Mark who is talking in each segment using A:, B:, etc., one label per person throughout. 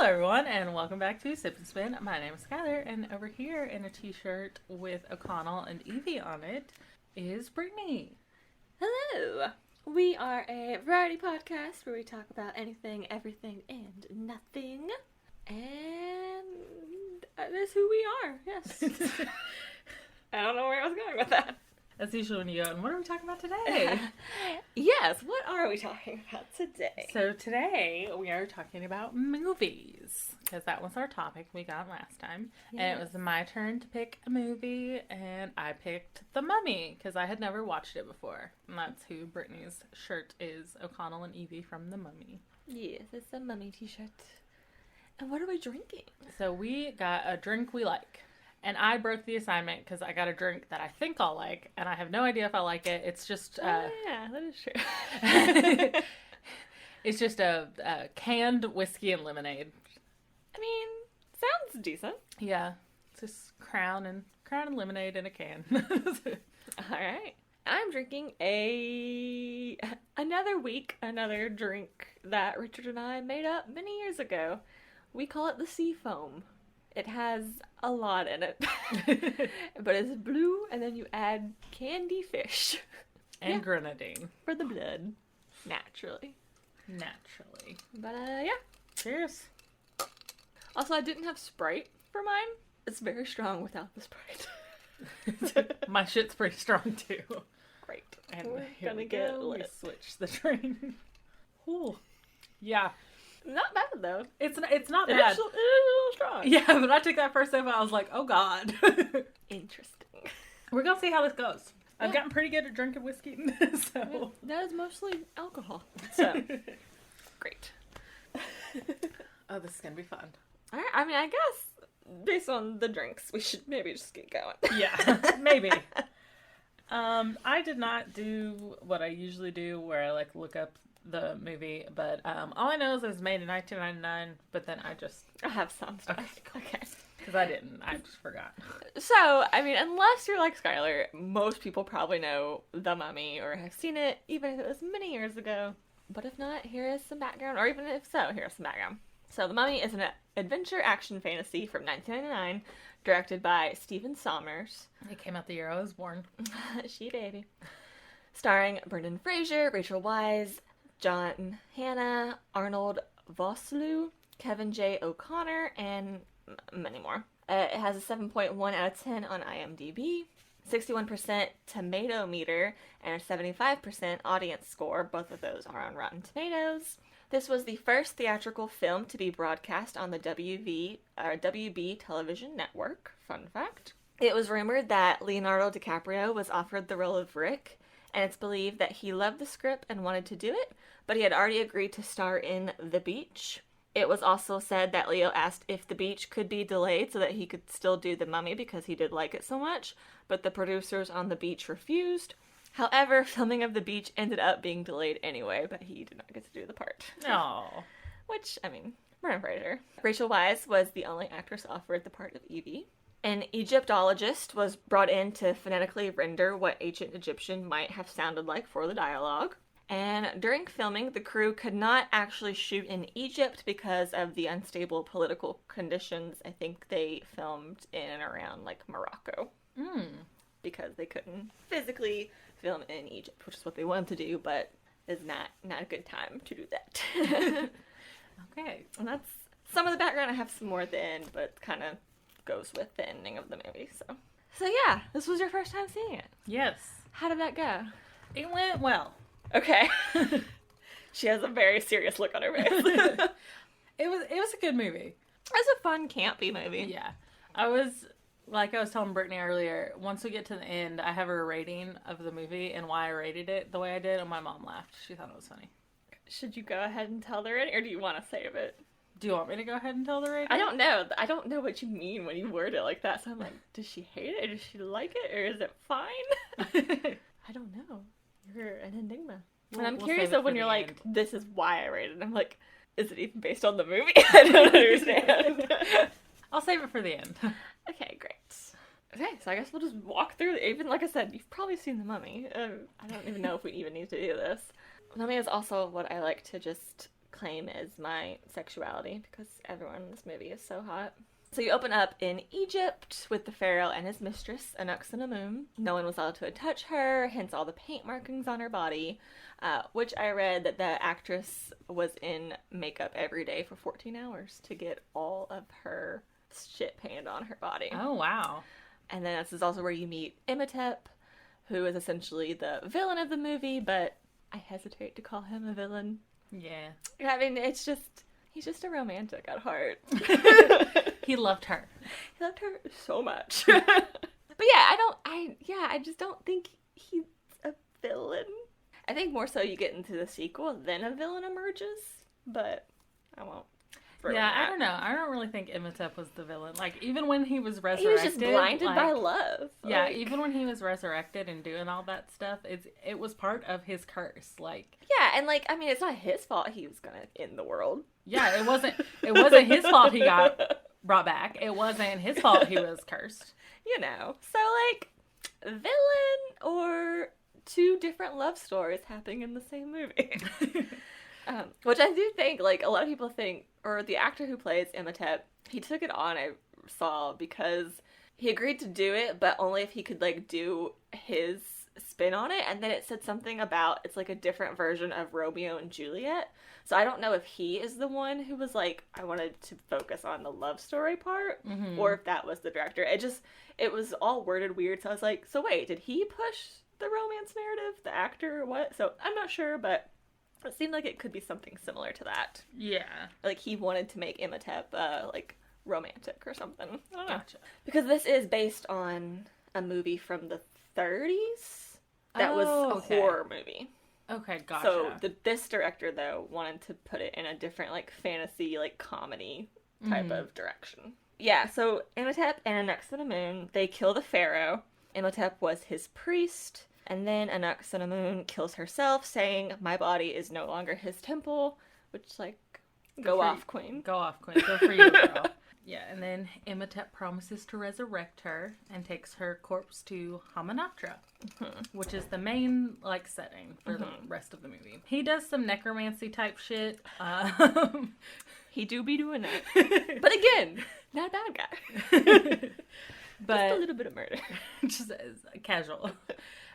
A: Hello everyone, and welcome back to Sip and Spin. My name is Skylar, and over here in a t-shirt with O'Connell and Evie on it is Brittany.
B: Hello! We are a variety podcast where we talk about anything, everything, and nothing. And that is who we are, yes. I don't know where I was going with that.
A: That's usually when you go, and what are we talking about today?
B: Yes, what are we talking about today?
A: So today we are talking about movies, because that was our topic we got last time. Yes. And it was my turn to pick a movie, and I picked The Mummy, because I had never watched it before. And that's who Brittany's shirt is, O'Connell and Evie from The Mummy.
B: Yes, it's a Mummy t-shirt. And what are we drinking?
A: So we got a drink we like. And I broke the assignment because I got a drink that I think I'll like, and I have no idea if I like it. It's just...
B: yeah, that is true.
A: It's just a canned whiskey and lemonade.
B: I mean, sounds decent.
A: Yeah. It's just crown and lemonade in a can.
B: Alright. I'm drinking another drink that Richard and I made up many years ago. We call it the seafoam. It has a lot in it. But it's blue, and then you add candy fish.
A: And grenadine.
B: For the blood. Naturally.
A: But,
B: yeah.
A: Cheers.
B: Also, I didn't have Sprite for mine. It's very strong without the Sprite.
A: My shit's pretty strong, too.
B: Great.
A: And
B: we're
A: here
B: gonna
A: we
B: get
A: go.
B: lit.
A: We switch the drink. Ooh. Yeah.
B: Not bad, though.
A: It's not bad.
B: It is a little strong.
A: Yeah, but I took that first sip and I was like, oh god.
B: Interesting.
A: We're gonna see how this goes. I've gotten pretty good at drinking whiskey, so...
B: Yeah, that is mostly alcohol, so... Great.
A: Oh, this is gonna be fun.
B: Alright, I mean, I guess, based on the drinks, we should maybe just get going.
A: Yeah, maybe. I did not do what I usually do, where I, look up the movie, but all I know is it was made in 1999, but then
B: I have some stuff.
A: Okay. Because I didn't. I just forgot.
B: So, I mean, unless you're like Skylar, most people probably know The Mummy or have seen it, even if it was many years ago. But if not, here is some background, or even if so, here's some background. So, The Mummy is an adventure action fantasy from 1999, directed by Stephen Sommers.
A: It came out the year I was born.
B: She baby. Starring Brendan Fraser, Rachel Weisz, John Hannah, Arnold Vosloo, Kevin J. O'Connor, and many more. It has a 7.1 out of 10 on IMDb, 61% tomato meter, and a 75% audience score. Both of those are on Rotten Tomatoes. This was the first theatrical film to be broadcast on the WB television network. Fun fact. It was rumored that Leonardo DiCaprio was offered the role of Rick, and it's believed that he loved the script and wanted to do it, but he had already agreed to star in The Beach. It was also said that Leo asked if The Beach could be delayed so that he could still do The Mummy because he did like it so much, but the producers on The Beach refused. However, filming of The Beach ended up being delayed anyway, but he did not get to do the part.
A: Oh.
B: Which, I mean, Brendan Fraser. Rachel Weisz was the only actress offered the part of Evie. An Egyptologist was brought in to phonetically render what ancient Egyptian might have sounded like for the dialogue. And during filming, the crew could not actually shoot in Egypt because of the unstable political conditions. I think they filmed in and around, Morocco. Because they couldn't physically film in Egypt, which is what they wanted to do, but is not a good time to do that.
A: Okay.
B: And that's some of the background. I have some more at the end, but kind of goes with the ending of the movie, so yeah, this was your first time seeing it.
A: Yes.
B: How did that go?
A: It went well.
B: Okay. She has a very serious look on her face.
A: It was a good movie.
B: It's a fun, campy movie.
A: Yeah. I was telling Brittany earlier, once we get to the end, I have a rating of the movie and why I rated it the way I did, and my mom laughed. She thought it was funny.
B: Should you go ahead and tell the rating, or do you want to save it?
A: Do you want me to go ahead and tell the rating?
B: I don't know. I don't know what you mean when you word it like that. So I'm like, does she hate it? Or does she like it? Or is it fine? I don't know. You're an enigma. And I'm curious of when you're like, this is why I rated it. I'm like, is it even based on the movie? I don't understand.
A: I'll save it for the end.
B: Okay, great. Okay, so I guess we'll just walk through it. Even, like I said, you've probably seen The Mummy. I don't even know if we even need to do this. Mummy is also what I like to just claim as my sexuality because everyone in this movie is so hot. So you open up in Egypt with the pharaoh and his mistress, Anck-su-namun. No one was allowed to touch her, hence all the paint markings on her body, which I read that the actress was in makeup every day for 14 hours to get all of her shit painted on her body.
A: Oh, wow.
B: And then this is also where you meet Imhotep, who is essentially the villain of the movie, but I hesitate to call him a villain.
A: Yeah.
B: I mean, he's just a romantic at heart.
A: He loved her.
B: He loved her so much. But yeah, I just don't think he's a villain. I think more so you get into the sequel, then a villain emerges, but I won't.
A: I don't know. I don't really think Imhotep was the villain. Like, even when he was resurrected...
B: He was just blinded by love.
A: Yeah, even when he was resurrected and doing all that stuff, it was part of his curse. Like...
B: Yeah, and like, I mean, it's not his fault he was gonna end the world.
A: Yeah, it wasn't his fault he got brought back. It wasn't his fault he was cursed.
B: You know. So, like, villain or two different love stories happening in the same movie. Which I do think, like, a lot of people think, or the actor who plays Imhotep, he took it on, I saw, because he agreed to do it, but only if he could, like, do his spin on it, and then it said something about, it's like a different version of Romeo and Juliet, so I don't know if he is the one who was like, I wanted to focus on the love story part, or if that was the director. It was all worded weird, so I was like, so wait, did he push the romance narrative, the actor, or what? So I'm not sure, but it seemed like it could be something similar to that.
A: Yeah.
B: Like, he wanted to make Imhotep, like, romantic or something. I don't know.
A: Gotcha.
B: Because this is based on a movie from the 30s that was a horror movie.
A: Okay, gotcha.
B: So, this director, though, wanted to put it in a different, like, fantasy, like, comedy type of direction. Yeah, so Imhotep and Anck-su-namun, they kill the pharaoh. Imhotep was his priest. And then Anck-su-namun kills herself, saying, my body is no longer his temple, which, like, go off, queen.
A: Go off, queen. Go for you, girl. Yeah, and then Imhotep promises to resurrect her and takes her corpse to Hamunaptra, which is the main, like, setting for the rest of the movie. He does some necromancy type shit.
B: He do be doing that. But again, not a bad guy. But just a little bit of murder.
A: Just casual.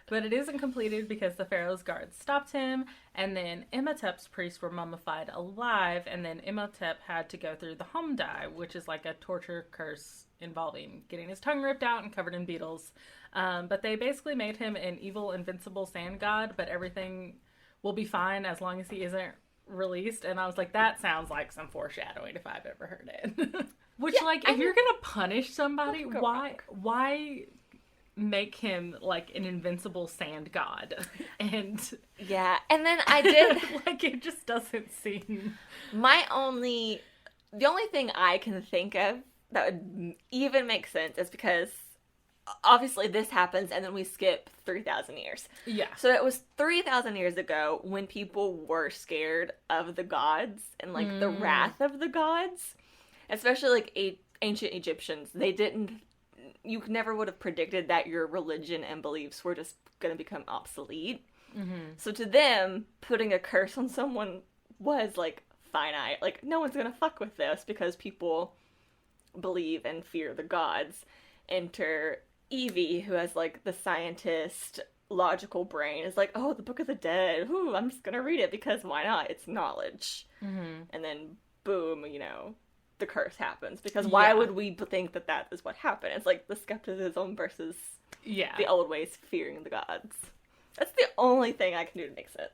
A: But it isn't completed because the pharaoh's guards stopped him, and then Imhotep's priests were mummified alive, and then Imhotep had to go through the Hamdai, which is like a torture curse involving getting his tongue ripped out and covered in beetles. But they basically made him an evil, invincible sand god, but everything will be fine as long as he isn't released. And I was like, that sounds like some foreshadowing if I've ever heard it. Which, yeah, like, if you're gonna punish somebody, why make him like an invincible sand god? And
B: yeah, and then I did
A: like, it just doesn't seem.
B: The only thing I can think of that would even make sense is because obviously this happens and then we skip 3,000 years. Yeah. So it was 3,000 years ago when people were scared of the gods and like the wrath of the gods, especially like ancient Egyptians. You never would have predicted that your religion and beliefs were just going to become obsolete. So to them, putting a curse on someone was, like, finite. Like, no one's going to fuck with this because people believe and fear the gods. Enter Evie, who has, like, the scientist, logical brain, is like, oh, the Book of the Dead. Ooh, I'm just going to read it because why not? It's knowledge. And then, boom, you know, the curse happens, because why would we think that that is what happened? It's like the skepticism versus the old ways fearing the gods. That's the only thing I can do to make sense.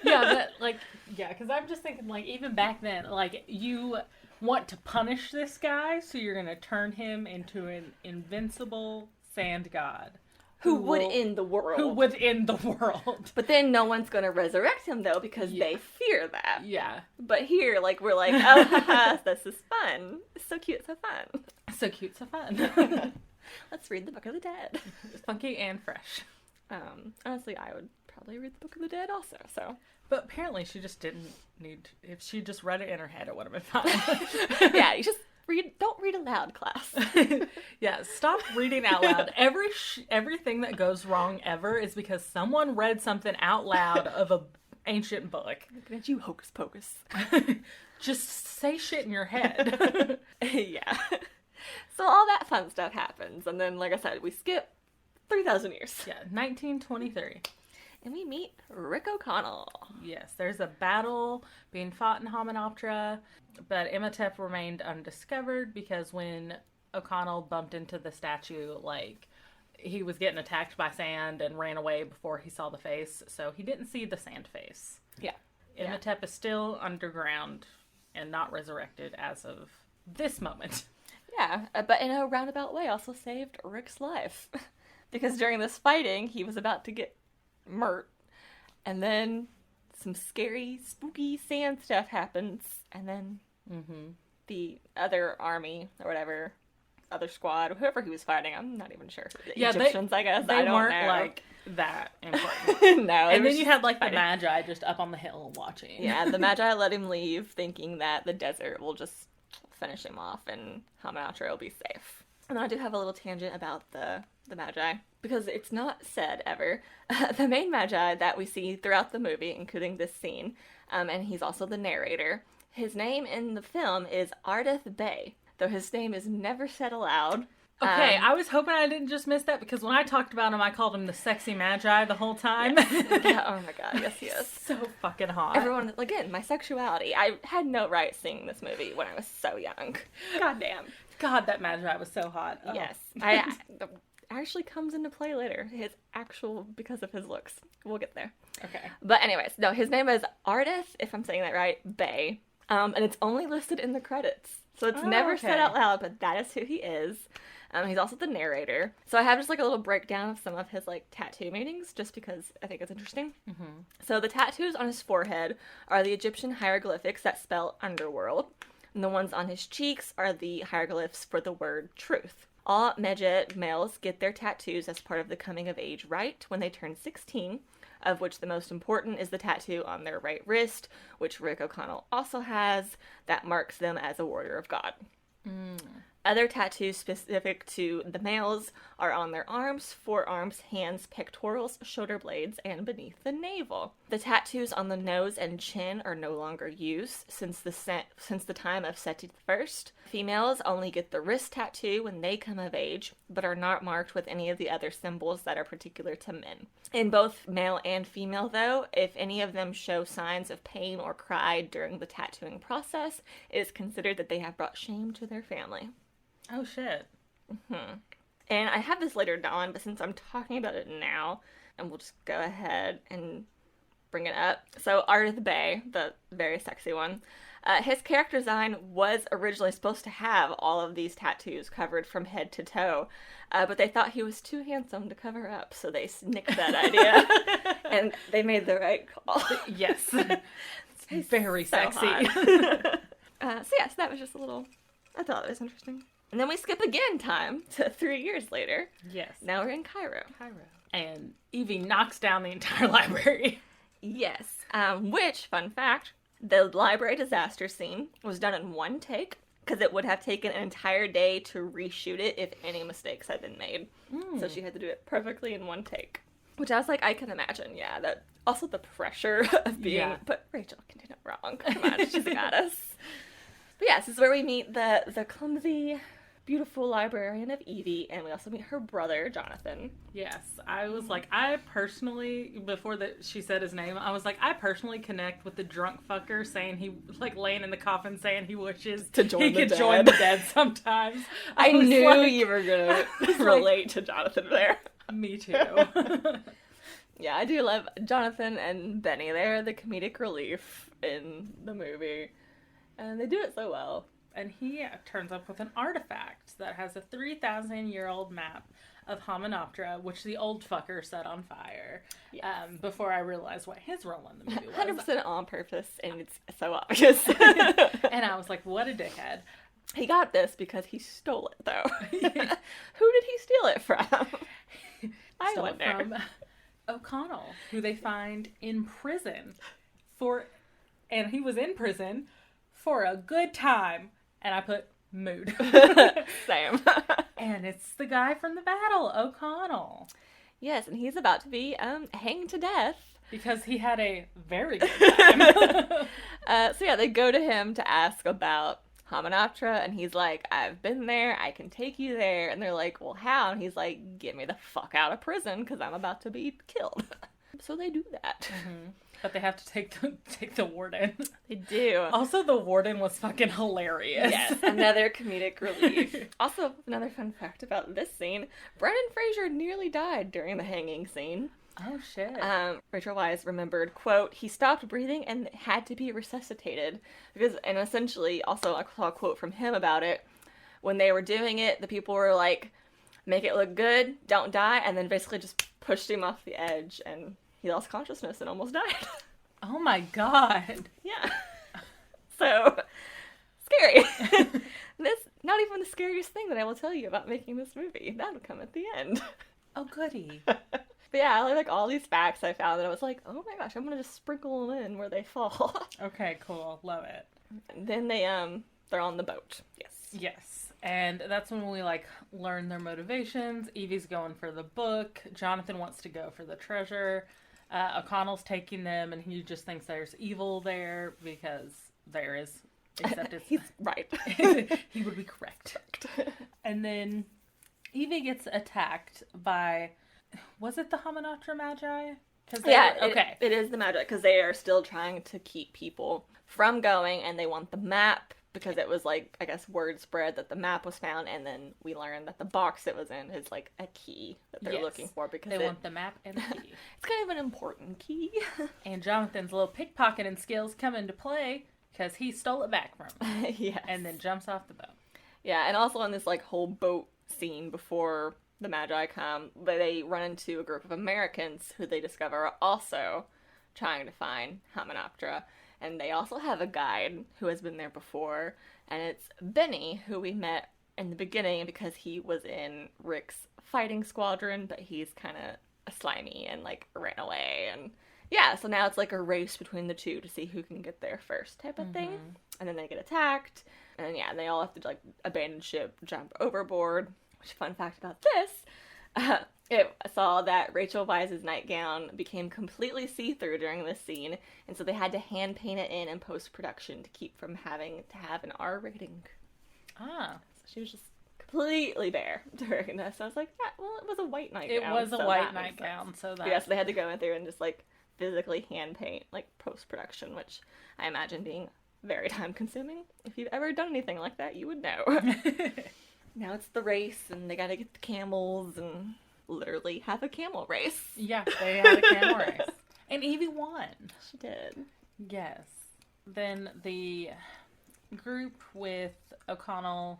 A: But like, because I'm just thinking, like, even back then, like, you want to punish this guy, so you're gonna turn him into an invincible sand god
B: who would end the world.
A: Who would end the world.
B: But then no one's going to resurrect him, though, because they fear that.
A: Yeah.
B: But here, like, we're like, oh, haha, this is fun. It's so cute, so fun.
A: So cute, so fun.
B: Let's read the Book of the Dead.
A: Funky and fresh.
B: Honestly, I would probably read the Book of the Dead also, so.
A: But apparently she just didn't need, if she just read it in her head, it would have been fine.
B: Yeah, you just don't read aloud, class.
A: Yeah, stop reading out loud. Everything that goes wrong ever is because someone read something out loud of ancient book.
B: Looking at you, hocus pocus.
A: Just say shit in your head.
B: Yeah. So all that fun stuff happens, and then, like I said, we skip 3,000 years.
A: Yeah, 1923.
B: And we meet Rick O'Connell.
A: Yes, there's a battle being fought in Hamunaptra, but Imhotep remained undiscovered because when O'Connell bumped into the statue, like, he was getting attacked by sand and ran away before he saw the face, so he didn't see the sand face.
B: Yeah.
A: Imhotep is still underground and not resurrected as of this moment.
B: Yeah, but in a roundabout way also saved Rick's life. Because during this fighting, he was about to get murked, and then some scary, spooky sand stuff happens, and then the other army, or whatever, other squad, whoever he was fighting, I'm not even sure. The Egyptians, I guess.
A: They
B: I don't
A: weren't,
B: know.
A: like, that important.
B: No.
A: And then you had, like, the Magi just up on the hill watching.
B: Yeah, the Magi let him leave, thinking that the desert will just finish him off, and Hamunaptra will be safe. And I do have a little tangent about the Magi, because it's not said ever. The main Magi that we see throughout the movie, including this scene, and he's also the narrator, his name in the film is Ardith Bey, though his name is never said aloud.
A: Okay, I was hoping I didn't just miss that, because when I talked about him, I called him the sexy Magi the whole time.
B: Yes. Yeah, oh my god, yes he is.
A: So fucking hot.
B: Everyone, again, my sexuality. I had no right seeing this movie when I was so young. God damn.
A: God, that Magi was so hot. Oh.
B: Yes. Actually comes into play later. His actual, because of his looks. We'll get there.
A: Okay.
B: But anyways, no, his name is Ardith, if I'm saying that right, Bey. And it's only listed in the credits. So it's never said out loud, but that is who he is. He's also the narrator. So I have just like a little breakdown of some of his like tattoo meanings, just because I think it's interesting. Mm-hmm. So the tattoos on his forehead are the Egyptian hieroglyphics that spell underworld. And the ones on his cheeks are the hieroglyphs for the word truth. All Medjed males get their tattoos as part of the coming of age rite when they turn 16, of which the most important is the tattoo on their right wrist, which Rick O'Connell also has, that marks them as a warrior of God. Other tattoos specific to the males are on their arms, forearms, hands, pectorals, shoulder blades, and beneath the navel. The tattoos on the nose and chin are no longer used since the time of Seti I. Females only get the wrist tattoo when they come of age, but are not marked with any of the other symbols that are particular to men. In both male and female, though, if any of them show signs of pain or cry during the tattooing process, it is considered that they have brought shame to their family.
A: Oh, shit.
B: Mm-hmm. And I have this later on, but since I'm talking about it now, and we'll just go ahead and bring it up. So, Ardith Bey, the very sexy one, his character design was originally supposed to have all of these tattoos covered from head to toe, but they thought he was too handsome to cover up, so they nicked that idea, and they made the right call.
A: Yes. It's very sexy.
B: So yes, that was just a little, I thought it was interesting. And then we skip again time to 3 years later.
A: Yes.
B: Now we're in Cairo.
A: And Evie knocks down the entire library.
B: Yes. Which, fun fact, the library disaster scene was done in one take, because it would have taken an entire day to reshoot it if any mistakes had been made. So she had to do it perfectly in one take. Which I was like, I can imagine, yeah. That also the pressure of being,
A: yeah.
B: But Rachel can do it wrong. Come on, she's a goddess. But yes, this is where we meet the clumsy, beautiful librarian of Evie, and we also meet her brother, Jonathan.
A: Yes, I was like, I personally, before she said his name, I was like, I personally connect with the drunk fucker saying he, like, laying in the coffin saying he wishes he could join the dead sometimes.
B: I knew you were going to relate to Jonathan there.
A: Me too.
B: Yeah, I do love Jonathan and Benny. They're the comedic relief in the movie, and they do it so well.
A: And he turns up with an artifact that has a 3,000-year-old map of Hamunaptra, which the old fucker set on fire. Yes. Before I realized what his role in the movie was.
B: 100% on purpose, and it's so obvious.
A: And I was like, what a dickhead.
B: He got this because he stole it, though. Who did he steal it from? I wonder.
A: It from O'Connell, who they find in prison and he was in prison for a good time. And I put mood.
B: Same.
A: And it's the guy from the battle, O'Connell.
B: Yes, and he's about to be hanged to death.
A: Because he had a very good time.
B: So yeah, they go to him to ask about Hamunaptra, and he's like, I've been there, I can take you there. And they're like, well, how? And he's like, get me the fuck out of prison, because I'm about to be killed. So they do that.
A: Mm-hmm. But they have to take the warden.
B: They do.
A: Also, the warden was fucking hilarious.
B: Yes, another comedic relief. Also, another fun fact about this scene, Brendan Fraser nearly died during the hanging scene.
A: Oh, shit.
B: Rachel Weisz remembered, quote, he stopped breathing and had to be resuscitated. And essentially, also, I saw a quote from him about it. When they were doing it, the people were like, make it look good, don't die, and then basically just pushed him off the edge, and he lost consciousness and almost died.
A: Oh my god.
B: Yeah. So, scary. This, not even the scariest thing that I will tell you about making this movie. That'll come at the end.
A: Oh, goody.
B: But yeah, like all these facts I found that I was like, oh my gosh, I'm gonna just sprinkle them in where they fall.
A: Okay, cool. Love it.
B: And then they're on the boat. Yes.
A: Yes. And that's when we, like, learn their motivations. Evie's going for the book. Jonathan wants to go for the treasure. O'Connell's taking them, and he just thinks there's evil there, because there is. Except it's...
B: He's right.
A: He would be correct. And then Evie gets attacked by... Was it the Hamunaptra Magi?
B: Okay. It is the Magi, because they are still trying to keep people from going, and they want the map, because it was, like, I guess word spread that the map was found, and then we learned that the box it was in is, like, a key that they're looking for, because
A: they want the map and the key.
B: It's kind of an important key.
A: And Jonathan's little pickpocketing skills come into play, because he stole it back from him.
B: Yes.
A: And then jumps off the boat.
B: Yeah, and also on this, like, whole boat scene before the Magi come, but they run into a group of Americans who they discover are also trying to find Hamunaptra. And they also have a guide who has been there before, and it's Benny, who we met in the beginning because he was in Rick's fighting squadron, but he's kind of slimy and, like, ran away. And yeah, so now it's like a race between the two to see who can get there first type of thing. And then they get attacked, and yeah, they all have to, like, abandon ship, jump overboard. Which, fun fact about this, it saw that Rachel Weisz's nightgown became completely see-through during this scene, and so they had to hand paint it in post-production to keep from having to have an R rating.
A: Ah.
B: So she was just completely bare during this. I was like, yeah, well, it was a white nightgown.
A: It was a white nightgown, so that...
B: Yeah, so they had to go in through and just, like, physically hand paint, like, post-production, which I imagine being very time-consuming. If you've ever done anything like that, you would know. Now it's the race, and they gotta get the camels, and literally have a camel race.
A: Yeah, they had a camel race. And Evie won.
B: She did.
A: Yes. Then the group with O'Connell,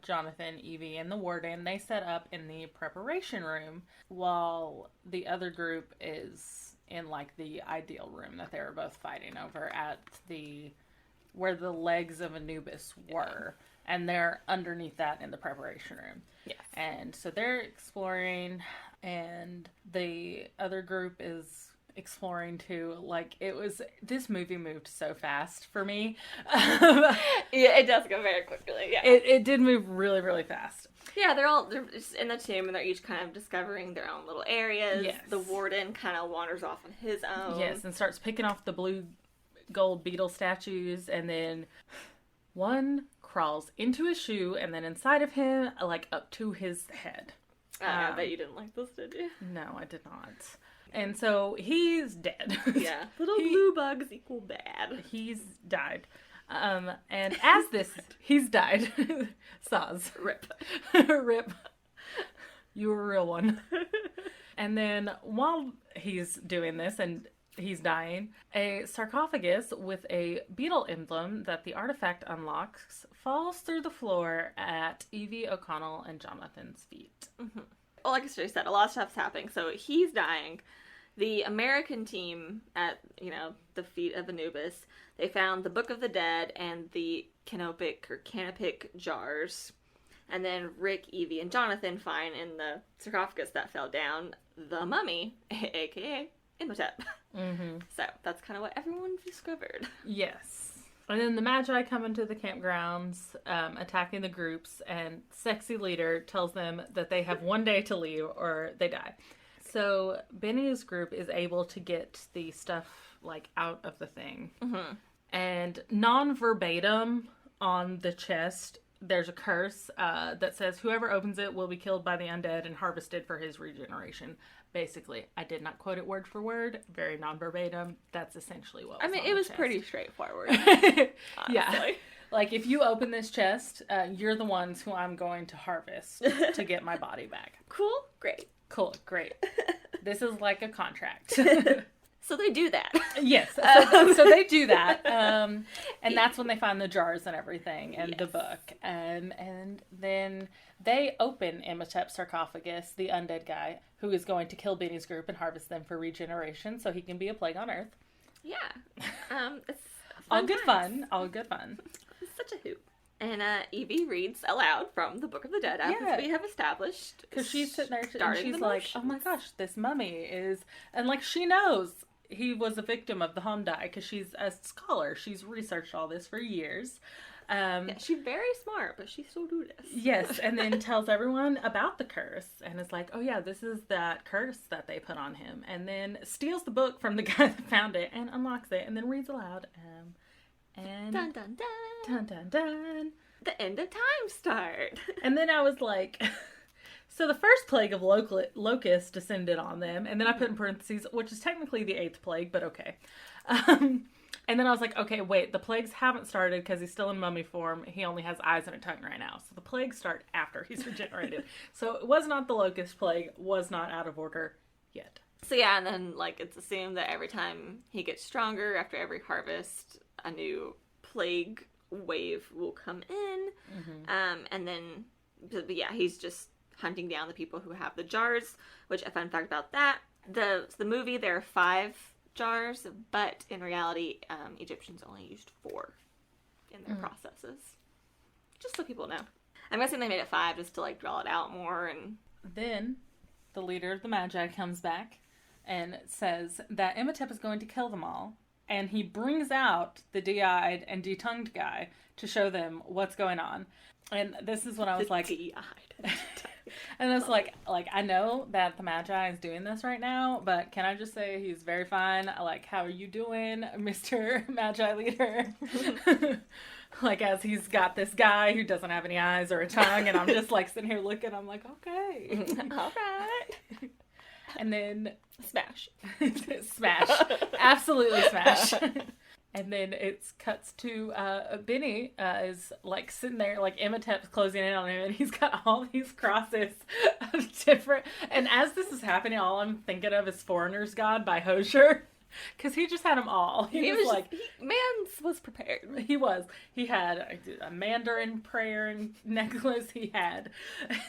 A: Jonathan, Evie, and the warden, they set up in the preparation room, while the other group is in, like, the ideal room that they were both fighting over at where the legs of Anubis were. Yeah. And they're underneath that in the preparation room. Yes. And so they're exploring, and the other group is exploring too. Like, this movie moved so fast for me.
B: Yeah, it does go very quickly, yeah.
A: It did move really, really fast.
B: Yeah, they're just in the tomb, and they're each kind of discovering their own little areas. Yes. The warden kind of wanders off on his own.
A: Yes, and starts picking off the blue gold beetle statues, and then one crawls into his shoe, and then inside of him, like, up to his head.
B: I bet you didn't like this, did you?
A: No, I did not. And so he's dead.
B: Yeah. Little blue bugs equal bad.
A: He's died. And as this, he's died. Soz.
B: Rip.
A: Rip. You were a real one. And then while he's doing this, and he's dying, a sarcophagus with a beetle emblem that the artifact unlocks falls through the floor at Evie, O'Connell, and Jonathan's feet.
B: Mm-hmm. Well, like I said, a lot of stuff's happening. So he's dying. The American team at, the feet of Anubis, they found the Book of the Dead and the canopic jars. And then Rick, Evie, and Jonathan find in the sarcophagus that fell down the mummy, a.k.a. Imhotep.
A: Mm-hmm.
B: So that's kind of what everyone discovered.
A: Yes. And then the Magi come into the campgrounds, attacking the groups, and Sexy Leader tells them that they have one day to leave or they die. So Benny's group is able to get the stuff, like, out of the thing.
B: Mm-hmm.
A: And non-verbatim on the chest, there's a curse that says whoever opens it will be killed by the undead and harvested for his regeneration. Basically, I did not quote it word for word, very non-verbatim. That's essentially what was
B: it was pretty straightforward.
A: Yeah. Like, if you open this chest, you're the ones who I'm going to harvest to get my body back.
B: Cool, great.
A: Cool, great. This is like a contract.
B: So they do that.
A: Yes, so they do that. And that's when they find the jars and everything and the book. And then they open Imhotep's sarcophagus, the undead guy, who is going to kill Benny's group and harvest them for regeneration so he can be a plague on Earth.
B: Yeah. It's
A: all good fun. All good fun.
B: It's such a hoop. And Evie reads aloud from the Book of the Dead, as we have established.
A: Because she's sitting there and she's like, oh my gosh, this mummy is... And, like, she knows he was a victim of the Hamdai because she's a scholar. She's researched all this for years.
B: She's very smart, but she still do this.
A: Yes, and then tells everyone about the curse. And is like, oh yeah, this is that curse that they put on him. And then steals the book from the guy that found it and unlocks it and then reads aloud. And
B: dun dun dun.
A: Dun dun dun.
B: The end of time start.
A: And then I was like, so the first plague of locusts descended on them, and then I put in parentheses, which is technically the 8th plague, but okay. And then I was like, okay, wait, the plagues haven't started because he's still in mummy form. He only has eyes and a tongue right now. So the plagues start after he's regenerated. So it was not the locust plague, was not out of order yet.
B: So yeah, and then like it's assumed that every time he gets stronger, after every harvest, a new plague wave will come in. Mm-hmm. And then, but yeah, he's just hunting down the people who have the jars, which a fun fact about that, the movie, there are 5 jars, but in reality, Egyptians only used 4 in their processes. Just so people know. I'm guessing they made it 5 just to like draw it out more. And
A: then the leader of the Magi comes back and says that Imhotep is going to kill them all. And he brings out the de-eyed and de-tongued guy to show them what's going on. And this is when I was like...
B: de-eyed.
A: And I was like, I know that the Magi is doing this right now, but can I just say he's very fine? Like, how are you doing, Mr. Magi leader? Like, as he's got this guy who doesn't have any eyes or a tongue, and I'm just like sitting here looking, I'm like, okay.
B: All right.
A: And then...
B: Smash.
A: Smash. Absolutely smash. And then it cuts to Benny is like sitting there, like Imhotep's closing in on him, and he's got all these crosses of different... And as this is happening, all I'm thinking of is Foreigner's God by Hosier. Because he just had them all. He was like...
B: Mans was prepared.
A: He was. He had a Mandarin prayer necklace. He had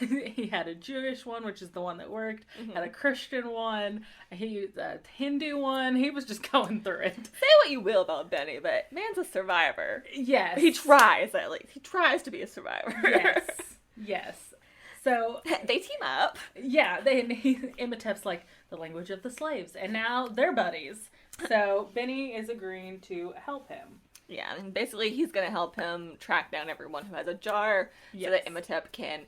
A: a Jewish one, which is the one that worked. Mm-hmm. Had a Christian one. He used a Hindu one. He was just going through it.
B: Say what you will about Benny, but Man's a survivor.
A: Yes.
B: He tries, at least. He tries to be a survivor.
A: Yes. Yes. So...
B: They team up.
A: Yeah. Imhotep's like the language of the slaves. And now they're buddies. So Benny is agreeing to help him.
B: Yeah, and basically he's going to help him track down everyone who has a jar so that Imhotep can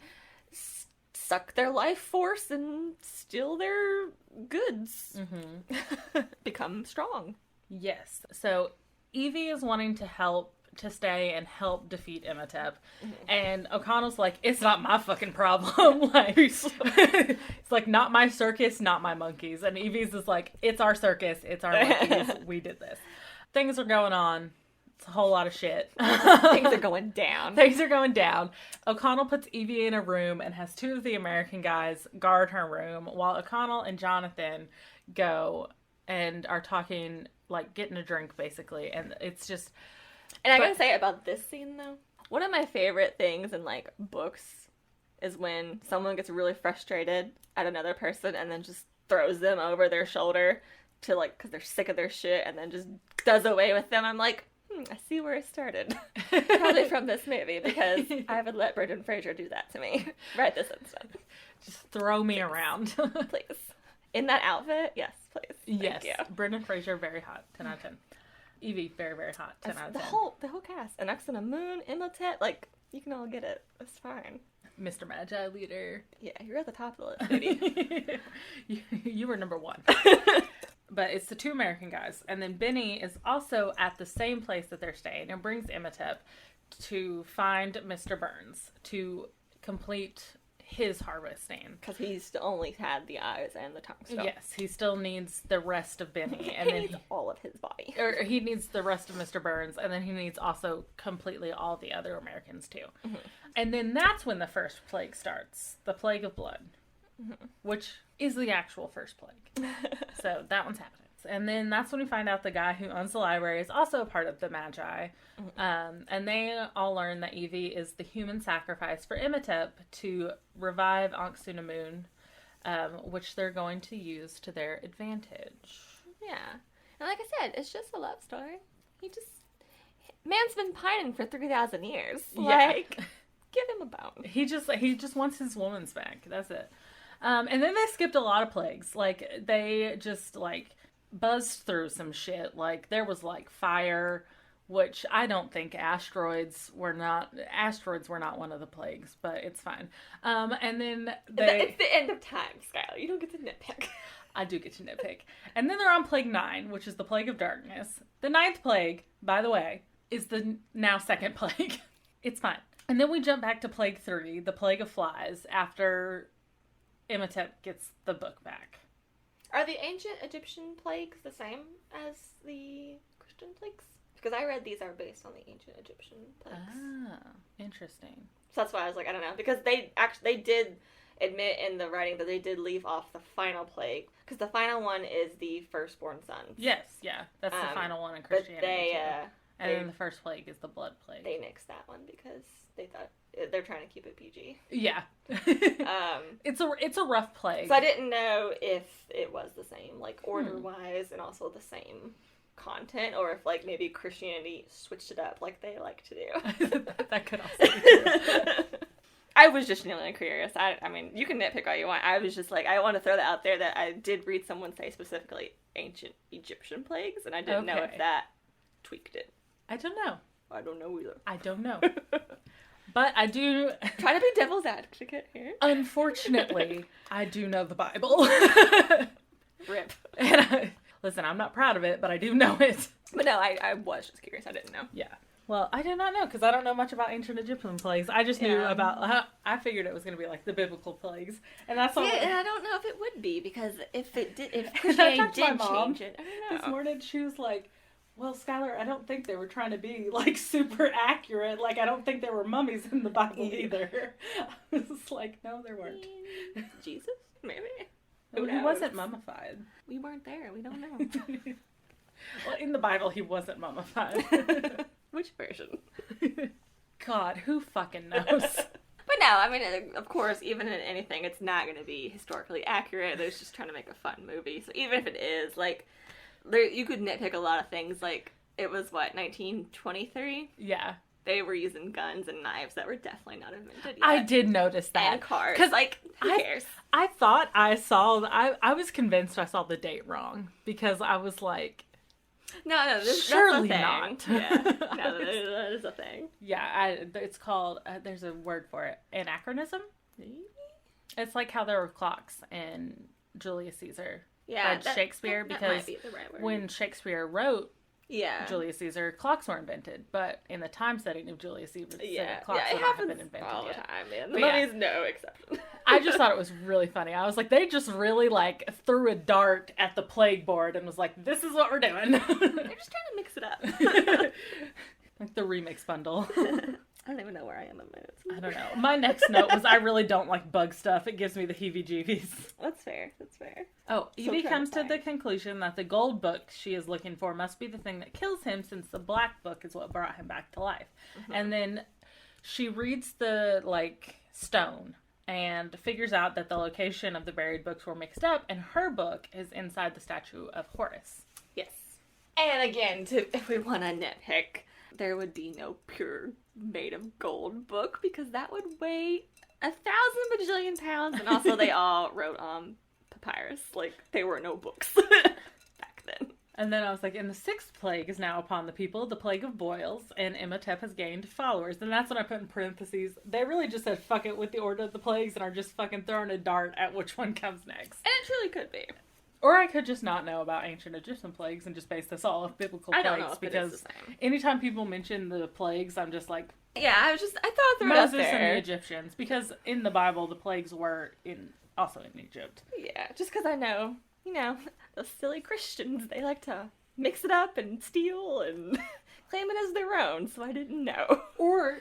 B: suck their life force and steal their goods. Mm-hmm. Become strong.
A: Yes. So Evie is wanting to stay and help defeat Imhotep. Mm-hmm. And O'Connell's like, it's not my fucking problem. Like, it's like, not my circus, not my monkeys. And Evie's is like, it's our circus, it's our monkeys, we did this. Things are going on. It's a whole lot of shit.
B: Things are going down.
A: Things are going down. O'Connell puts Evie in a room and has 2 of the American guys guard her room while O'Connell and Jonathan go and are talking, like, getting a drink, basically. And it's just...
B: And I gotta say about this scene, though, one of my favorite things in, like, books is when someone gets really frustrated at another person and then just throws them over their shoulder to, like, because they're sick of their shit and then just does away with them. I'm like, I see where it started. Probably from this movie, because I would let Brendan Fraser do that to me. Right this instant.
A: Just throw me around.
B: Please. In that outfit? Yes, please.
A: Yes. Brendan Fraser, very hot. 10 out of 10. Evie, very, very hot. 10 out of 10.
B: The whole cast. An X and a Moon, Imhotep, like, You can all get it. It's fine.
A: Mr. Magi leader.
B: Yeah, you're at the top of the list, baby.
A: You were number 1. But it's the 2 American guys. And then Benny is also at the same place that they're staying and brings Imhotep to find Mr. Burns to complete his harvesting.
B: Because he's only had the eyes and the tongue still.
A: Yes, he still needs the rest of Benny. And
B: he
A: then
B: needs all of his body.
A: Or he needs the rest of Mr. Burns, and then he needs also completely all the other Americans, too. Mm-hmm. And then that's when the first plague starts. The Plague of Blood. Mm-hmm. Which is the actual first plague. So that one's happening. And then that's when we find out the guy who owns the library is also a part of the Magi. Mm-hmm. And they all learn that Evie is the human sacrifice for Imhotep to revive Ankh-Sunamun, which they're going to use to their advantage.
B: Yeah. And like I said, it's just a love story. Man's been pining for 3,000 years.
A: Yeah.
B: Like, give him a bone.
A: He just wants his woman's back. That's it. And then they skipped a lot of plagues. Like, they just, like, buzzed through some shit. Like, there was, like, fire, which I don't think asteroids were not one of the plagues, but it's fine. And then
B: It's the end of time, Skylar. You don't get to nitpick.
A: I do get to nitpick. And then they're on Plague 9, which is the Plague of Darkness. The 9th plague, by the way, is the now 2nd plague. It's fine. And then we jump back to Plague 3, the Plague of Flies, after Imhotep gets the book back.
B: Are the ancient Egyptian plagues the same as the Christian plagues? Because I read these are based on the ancient Egyptian plagues.
A: Ah, interesting.
B: So that's why I was like, I don't know. Because they did admit in the writing that they did leave off the final plague. Because the final one is the firstborn sons.
A: Yes, yeah. That's the final one in Christianity. And then the first plague is the blood plague.
B: They nixed that one because they thought they're trying to keep it PG.
A: Yeah. It's a rough plague.
B: So I didn't know if it was the same, like order-wise, and also the same content, or if like maybe Christianity switched it up like they like to do.
A: That could also be true.
B: I was just genuinely curious. I mean, you can nitpick all you want. I was just like, I want to throw that out there that I did read someone say specifically ancient Egyptian plagues, and I didn't know if that tweaked it.
A: I don't know.
B: I don't know either.
A: I don't know. But I do...
B: Try to be devil's advocate here.
A: Unfortunately, I do know the Bible.
B: Rip.
A: And listen, I'm not proud of it, but I do know it.
B: But no, I was just curious. I didn't know.
A: Yeah. Well, I did not know, because I don't know much about ancient Egyptian plagues. I just knew about... I figured it was going to be like the biblical plagues. And that's all...
B: Yeah, and I don't know if it would be, because if Christianity did change it, I don't know.
A: This morning, she was like... Well, Skylar, I don't think they were trying to be, like, super accurate. Like, I don't think there were mummies in the Bible either. I was like, no, there weren't.
B: Jesus? Maybe.
A: Well, he wasn't mummified.
B: We weren't there. We don't know.
A: Well, in the Bible, he wasn't mummified.
B: Which version?
A: God, who fucking knows?
B: But no, I mean, of course, even in anything, it's not going to be historically accurate. They're just trying to make a fun movie. So even if it is, like... you could nitpick a lot of things, like, it was, 1923?
A: Yeah.
B: They were using guns and knives that were definitely not invented yet.
A: I did notice that.
B: And cars. Because, like, who cares?
A: I thought I saw... I was convinced I saw the date wrong, because I was like...
B: No,
A: surely
B: that's a thing.
A: not.
B: Yeah. No, that is a thing.
A: Yeah, it's called... there's a word for it. Anachronism?
B: Maybe?
A: It's like how there were clocks in Julius Caesar.
B: Yeah,
A: Shakespeare,
B: that
A: because
B: might be the right word.
A: when Shakespeare wrote Julius Caesar, clocks were invented, but in the time setting of Julius Caesar, clocks would not have been invented
B: all the
A: yet.
B: time, man. The mummy's no exception.
A: I just thought it was really funny. I was like, they just really, like, threw a dart at the plague board and was like, this is what we're doing.
B: They're just trying to mix it up.
A: Like the remix bundle.
B: I don't even know where I am in my notes.
A: I don't know. My next note was I really don't like bug stuff. It gives me the heebie-jeebies.
B: That's fair.
A: Oh, Evie comes to the conclusion that the gold book she is looking for must be the thing that kills him, since the black book is what brought him back to life. Mm-hmm. And then she reads the, like, stone and figures out that the location of the buried books were mixed up, and her book is inside the statue of Horus.
B: Yes. And again, if we want to nitpick, there would be no pure made of gold book, because that would weigh 1,000 bajillion pounds, and also they all wrote on papyrus. Like, there were no books back then.
A: And then I was like, and the sixth plague is now upon the people, the plague of boils, and Imhotep has gained followers. And that's when I put in parentheses, they really just said fuck it with the order of the plagues and are just fucking throwing a dart at which one comes next.
B: And it truly could be.
A: Or I could just not know about ancient Egyptian plagues and just base this all off biblical plagues.
B: I don't know if
A: because
B: it is the same.
A: Anytime people mention the plagues, I'm just like...
B: Yeah, I thought I'd throw it out there.
A: Moses and the Egyptians. Because in the Bible, the plagues were also in Egypt.
B: Yeah, just because I know, those silly Christians, they like to mix it up and steal and claim it as their own, so I didn't know.
A: Or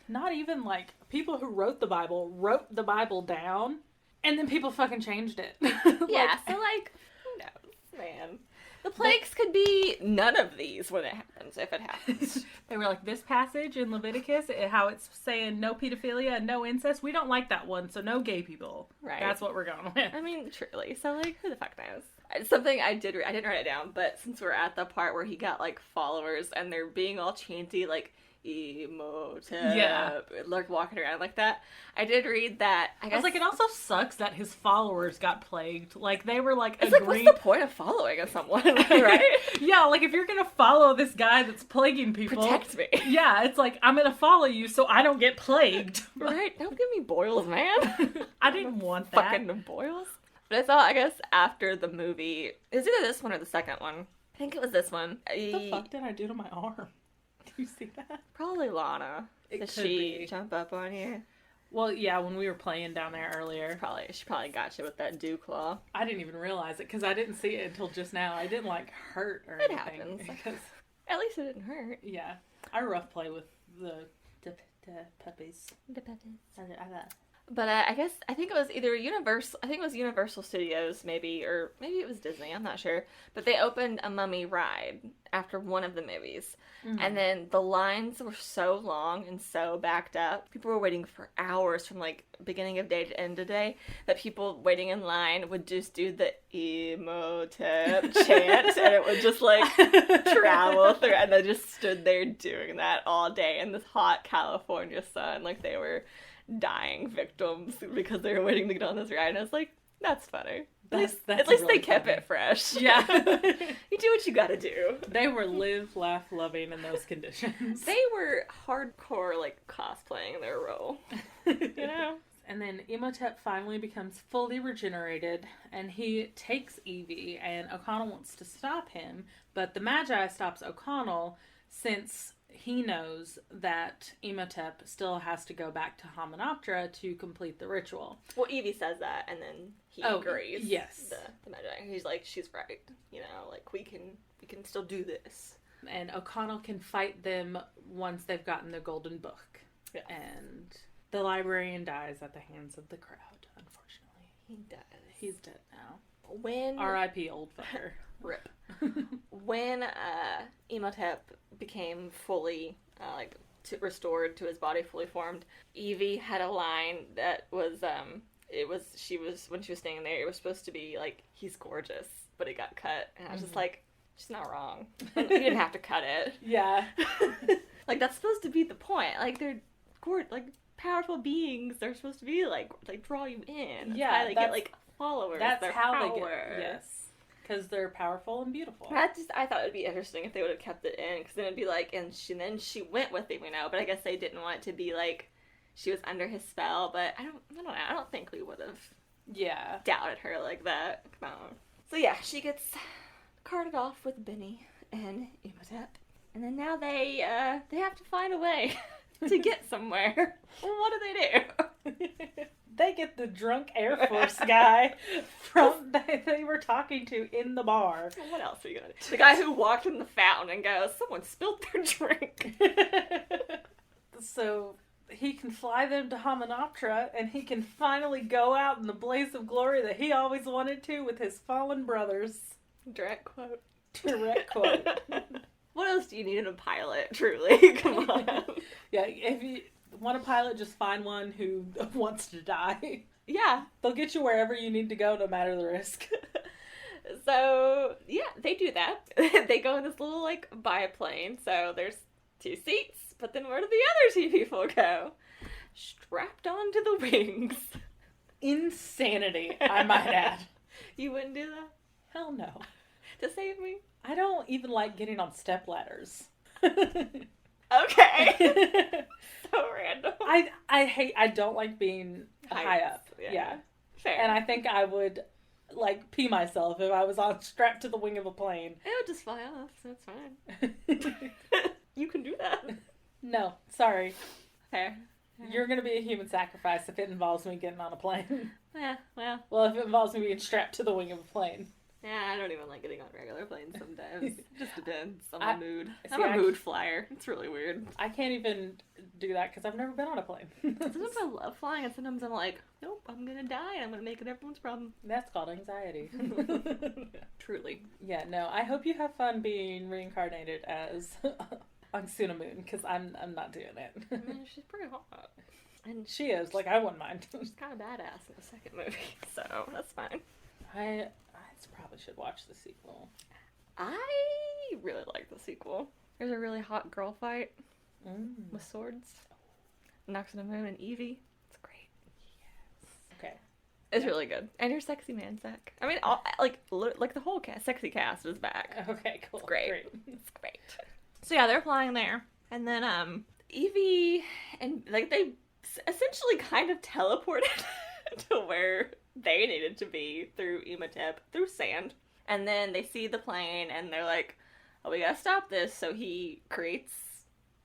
A: not even like, people who wrote the Bible down, and then people fucking changed it.
B: Yeah, so like, who knows, man. The plagues could be none of these when it happens, if it happens.
A: They were like, this passage in Leviticus, how it's saying no pedophilia and no incest, we don't like that one, so no gay people.
B: Right.
A: That's what we're going with.
B: I mean, truly. So, like, who the fuck knows? Something I didn't write it down, but since we're at the part where he got, like, followers, and they're being all chanty, like, Imhotep, like, walking around like that, I did read that, I was
A: like, it also sucks that his followers got plagued. Like, they were, like,
B: it's like, what's the point of following someone, right?
A: Yeah, like, if you're gonna follow this guy that's plaguing people...
B: Protect me.
A: Yeah, it's like, I'm gonna follow you so I don't get plagued.
B: Right? Don't give me boils, man.
A: I didn't want that.
B: Fucking boils. But I thought, I guess, after the movie, it was either this one or the second one. I think it was this one.
A: What the fuck did I do to my arm? Do you see that?
B: Probably Lana. Did she jump up on you?
A: Well, yeah, when we were playing down there earlier.
B: She probably got you with that dew claw.
A: I didn't even realize it, because I didn't see it until just now. I didn't, like, hurt or anything.
B: It happens. At least it didn't hurt.
A: Yeah. I rough play with the puppies.
B: The puppies.
A: I
B: But I think it was either Universal Studios, maybe, or maybe it was Disney, I'm not sure. But they opened a mummy ride after one of the movies. Mm-hmm. And then the lines were so long and so backed up. People were waiting for hours from, like, beginning of day to end of day, that people waiting in line would just do the Imhotep chant, and it would just, like, travel through, and they just stood there doing that all day in this hot California sun, like they were dying victims because they were waiting to get on this ride. And I was like, that's funny. At least really they kept it fresh.
A: Yeah.
B: You do what you gotta do.
A: They were live, laugh, loving in those conditions.
B: They were hardcore, like, cosplaying their role.
A: And then Imhotep finally becomes fully regenerated, and he takes Evie, and O'Connell wants to stop him, but the Magi stops O'Connell since he knows that Imhotep still has to go back to Hamunaptra to complete the ritual.
B: Well, Evie says that, and then he agrees.
A: Yes.
B: The Magi. He's like, she's right. Like, we can still do this.
A: And O'Connell can fight them once they've gotten the golden book.
B: Yes.
A: And the librarian dies at the hands of the crowd, unfortunately.
B: He does.
A: He's dead now.
B: When...
A: R.I.P. old fucker.
B: Rip. When Imhotep became fully, restored to his body, fully formed, Evie had a line that was, when she was standing there, it was supposed to be, like, he's gorgeous, but it got cut, and I was just like, she's not wrong. You didn't have to cut it.
A: Yeah.
B: Like, that's supposed to be the point. Like, they're powerful beings. They're supposed to be, like draw you in. That's how they get, like, followers.
A: That's how
B: power.
A: they get, yes. Because they're powerful and beautiful.
B: I thought it would be interesting if they would have kept it in, because then it'd be like, and then she went with him, but I guess they didn't want it to be like she was under his spell, but I don't know, I don't think we would have doubted her like that. Come on. So yeah, she gets carted off with Benny and Imhotep, and then now they have to find a way to get somewhere. Well, what do they do?
A: They get the drunk Air Force guy that they were talking to in the bar.
B: What else are you gonna do? The guy who walked in the fountain and goes, someone spilled their drink.
A: So he can fly them to Hamunaptra, and he can finally go out in the blaze of glory that he always wanted to with his fallen brothers.
B: Direct quote.
A: Direct quote.
B: What else do you need in a pilot, truly? Come on.
A: Yeah, if you want a pilot, just find one who wants to die.
B: Yeah.
A: They'll get you wherever you need to go, no matter the risk.
B: So, yeah, they do that. They go in this little, like, biplane, so there's 2 seats, but then where do the other 2 people go? Strapped onto the wings.
A: Insanity, I might add.
B: You wouldn't do that?
A: Hell no.
B: To save me?
A: I don't even like getting on step ladders.
B: Okay. So random.
A: I don't like being high up. Yeah.
B: Fair.
A: And I think I would, like, pee myself if I was strapped to the wing of a plane.
B: It would just fly off, so it's fine. You can do that.
A: No, sorry.
B: Fair.
A: You're going to be a human sacrifice if it involves me getting on a plane.
B: Yeah, well.
A: Well, if it involves me being strapped to the wing of a plane.
B: Yeah, I don't even like getting on regular planes sometimes. It just depends on my mood.
A: See,
B: I'm a mood flyer. It's really weird.
A: I can't even do that because I've never been on a plane.
B: Sometimes I love flying, and sometimes I'm like, nope, I'm going to die, and I'm going to make it everyone's problem.
A: That's called anxiety.
B: Truly.
A: Yeah, no, I hope you have fun being reincarnated as Hamunaptra, because I'm not doing it.
B: I mean, she's pretty hot. And
A: she is, like, I wouldn't mind.
B: She's kind of badass in the second movie, so that's fine.
A: I probably should watch the sequel.
B: I really like the sequel. There's a really hot girl fight with swords. Knocks on the Moon and Evie. It's great.
A: Yes. Okay.
B: It's really good. And your sexy man, Zach. I mean, like the whole sexy cast is back.
A: Okay, cool.
B: It's great. It's great. So yeah, they're flying there. And then Evie and like they essentially kind of teleported to where they needed to be through Imhotep, through sand. And then they see the plane and they're like, oh, we gotta stop this. So he creates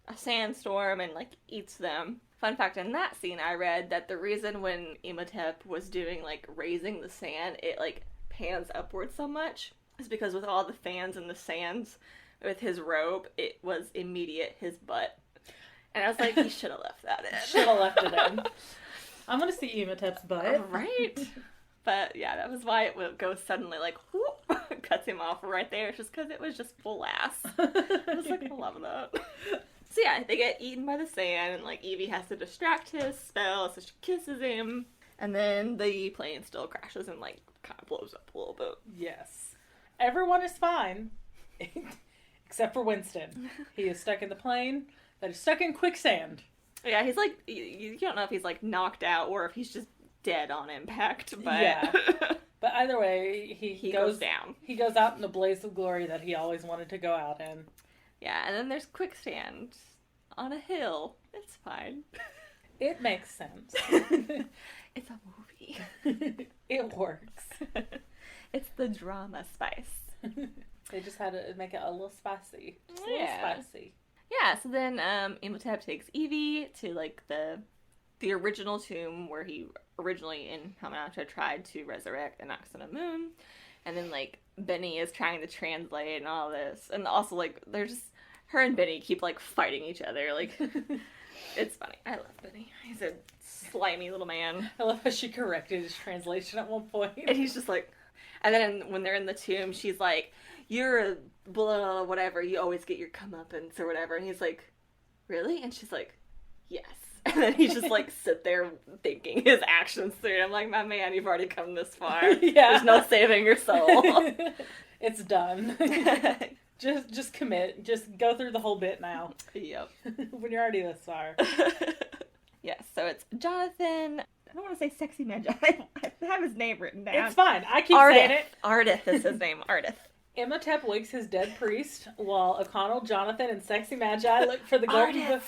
B: a sandstorm and like eats them. Fun fact, in that scene I read that the reason when Imhotep was doing like raising the sand, it like pans upward so much is because with all the fans and the sands with his robe, it was immediate his butt. And I was like, he should have left that in.
A: Should have left it in. I'm gonna see Imhotep's butt.
B: Right? But yeah, that was why it would go suddenly like, whoop, cuts him off right there. It's just because it was just full ass. I was like, I love that. So yeah, they get eaten by the sand, and like Evie has to distract his spell, so she kisses him. And then the plane still crashes and like kind of blows up a little bit.
A: Yes. Everyone is fine. Except for Winston. He is stuck in the plane that is stuck in quicksand.
B: Yeah, he's like, you don't know if he's like knocked out or if he's just dead on impact, but...
A: Yeah. But either way, he
B: goes down.
A: He goes out in the blaze of glory that he always wanted to go out in.
B: Yeah, and then there's quicksand on a hill. It's fine.
A: It makes sense.
B: It's a movie.
A: It works.
B: It's the drama spice.
A: They just had to make it a little spicy. Just a little spicy.
B: Yeah, so then Imhotep takes Evie to like the original tomb where he originally in Hamunaptra tried to resurrect Anaxana-Moon. And then like Benny is trying to translate and all this. And also like they're just her and Benny keep like fighting each other. Like it's funny. I love Benny. He's a slimy little man.
A: I love how she corrected his translation at one point.
B: And he's just like, and then when they're in the tomb, she's like, you're a blah, whatever, you always get your comeuppance or whatever. And he's like, really? And she's like, yes. And then he's just like sit there thinking his actions through. I'm like, my man, you've already come this far.
A: Yeah.
B: There's no saving your soul.
A: It's done. Just commit. Just go through the whole bit now.
B: Yep.
A: When you're already this far.
B: Yes, so it's Jonathan. I don't want to say sexy man. I have his name written down.
A: It's fine. I keep saying it.
B: Ardith is his name. Ardith.
A: Imhotep wakes his dead priest while O'Connell, Jonathan, and Sexy Magi look for the golden book.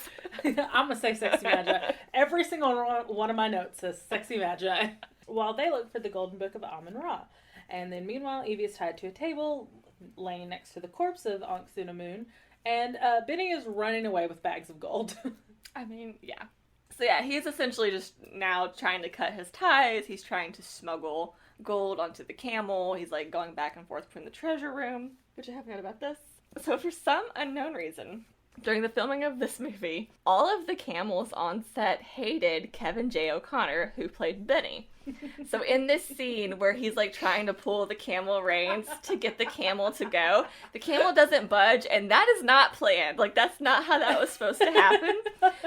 A: I'm going to say Sexy Magi. Every single one of my notes says Sexy Magi. While they look for the golden book of Amun-Ra. And then meanwhile, Evie is tied to a table laying next to the corpse of Anck-su-namun. And Benny is running away with bags of gold.
B: I mean, yeah. So yeah, he's essentially just now trying to cut his ties. He's trying to smuggle gold onto the camel. He's like going back and forth between the treasure room, which I haven't heard about this. So for some unknown reason, during the filming of this movie, all of the camels on set hated Kevin J. O'Connor, who played Benny. So in this scene where he's like trying to pull the camel reins to get the camel to go, the camel doesn't budge, and that is not planned. Like, that's not how that was supposed to happen.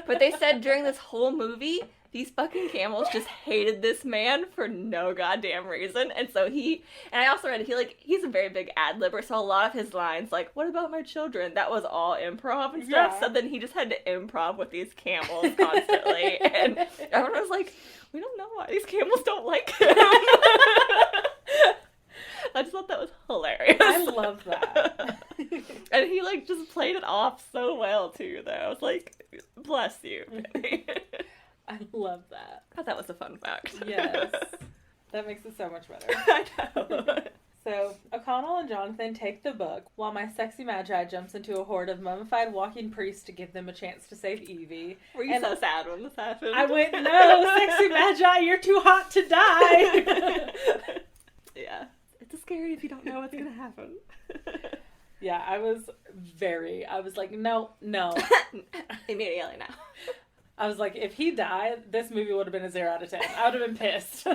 B: But they said during this whole movie, these fucking camels just hated this man for no goddamn reason. And so and I also read, he's a very big ad-libber, so a lot of his lines, like, what about my children? That was all improv and stuff. Yeah. So then he just had to improv with these camels constantly. And everyone was like, we don't know why these camels don't like him. I just thought that was hilarious.
A: I love that.
B: And he, like, just played it off so well, too, though. I was like, bless you, Brittany.
A: I love that.
B: I thought that was a fun fact.
A: Yes. That makes it so much better.
B: I know.
A: So, O'Connell and Jonathan take the book, while my sexy magi jumps into a horde of mummified walking priests to give them a chance to save Evie.
B: Were you so sad when this happened?
A: I went, no, sexy magi, you're too hot to die!
B: Yeah. It's scary if you don't know what's going to happen.
A: Yeah, I was like, no.
B: Immediately, no.
A: I was like, if he died, this movie would have been a 0 out of 10. I would have been pissed.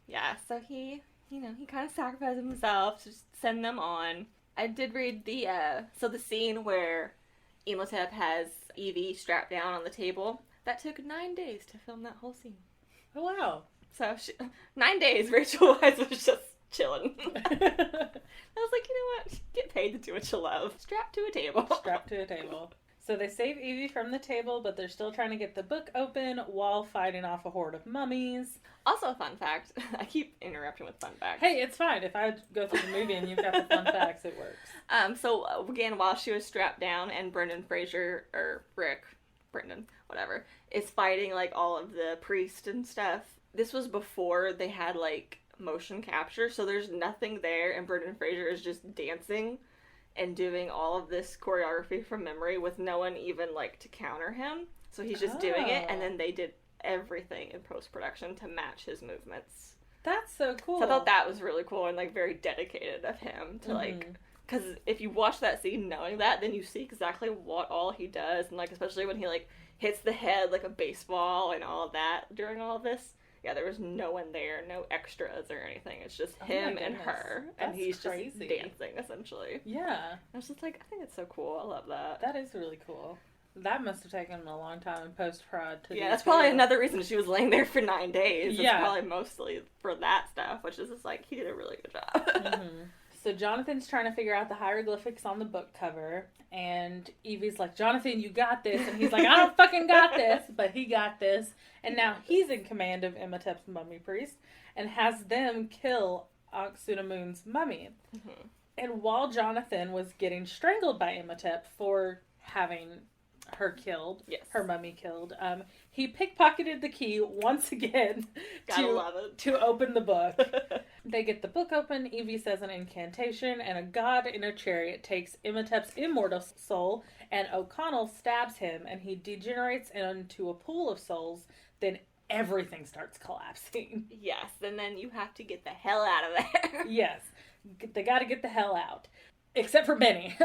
B: Yeah, so he kind of sacrificed himself to send them on. I did read the scene where Imhotep has Evie strapped down on the table. That took 9 days to film that whole scene.
A: Oh, wow.
B: So, 9 days, Rachel Weisz was just chilling. I was like, you know what? Get paid to do what you love. Strapped to a table.
A: Strapped to a table. So they save Evie from the table, but they're still trying to get the book open while fighting off a horde of mummies.
B: Also a fun fact. I keep interrupting with fun facts.
A: Hey, it's fine. If I go through the movie and you've got the fun facts, it works.
B: So, again, while she was strapped down and Brendan Fraser, or Brendan, whatever, is fighting, like, all of the priests and stuff, this was before they had, like, motion capture, so there's nothing there, and Brendan Fraser is just dancing and doing all of this choreography from memory with no one even, like, to counter him. So he's just doing it, and then they did everything in post-production to match his movements.
A: That's so cool.
B: So I thought that was really cool and, like, very dedicated of him to, like... Because if you watch that scene knowing that, then you see exactly what all he does, and, like, especially when he, like, hits the head like a baseball and all of that during all of this. Yeah, there was no one there, no extras or anything. It's just him and her.
A: That's
B: and he's
A: crazy.
B: Just dancing, essentially.
A: Yeah.
B: I was just like, I think it's so cool. I love that.
A: That is really cool. That must have taken a long time in post-prod to do.
B: Yeah, that's probably another reason she was laying there for 9 days.
A: Yeah.
B: It's probably mostly for that stuff, which is just like, he did a really good job.
A: So Jonathan's trying to figure out the hieroglyphics on the book cover, and Evie's like, Jonathan, you got this. And he's like, I don't fucking got this, but he got this. And now he's in command of Imhotep's mummy priest and has them kill Ankh-Sunamun's mummy. And while Jonathan was getting strangled by Imhotep for having her killed, her mummy killed, he pickpocketed the key once again to open the book. They get the book open, Evie says an incantation, and a god in a chariot takes Imhotep's immortal soul, and O'Connell stabs him, and he degenerates into a pool of souls. Then everything starts collapsing.
B: Yes, and then you have to get the hell out of there.
A: Yes, they gotta get the hell out. Except for Benny.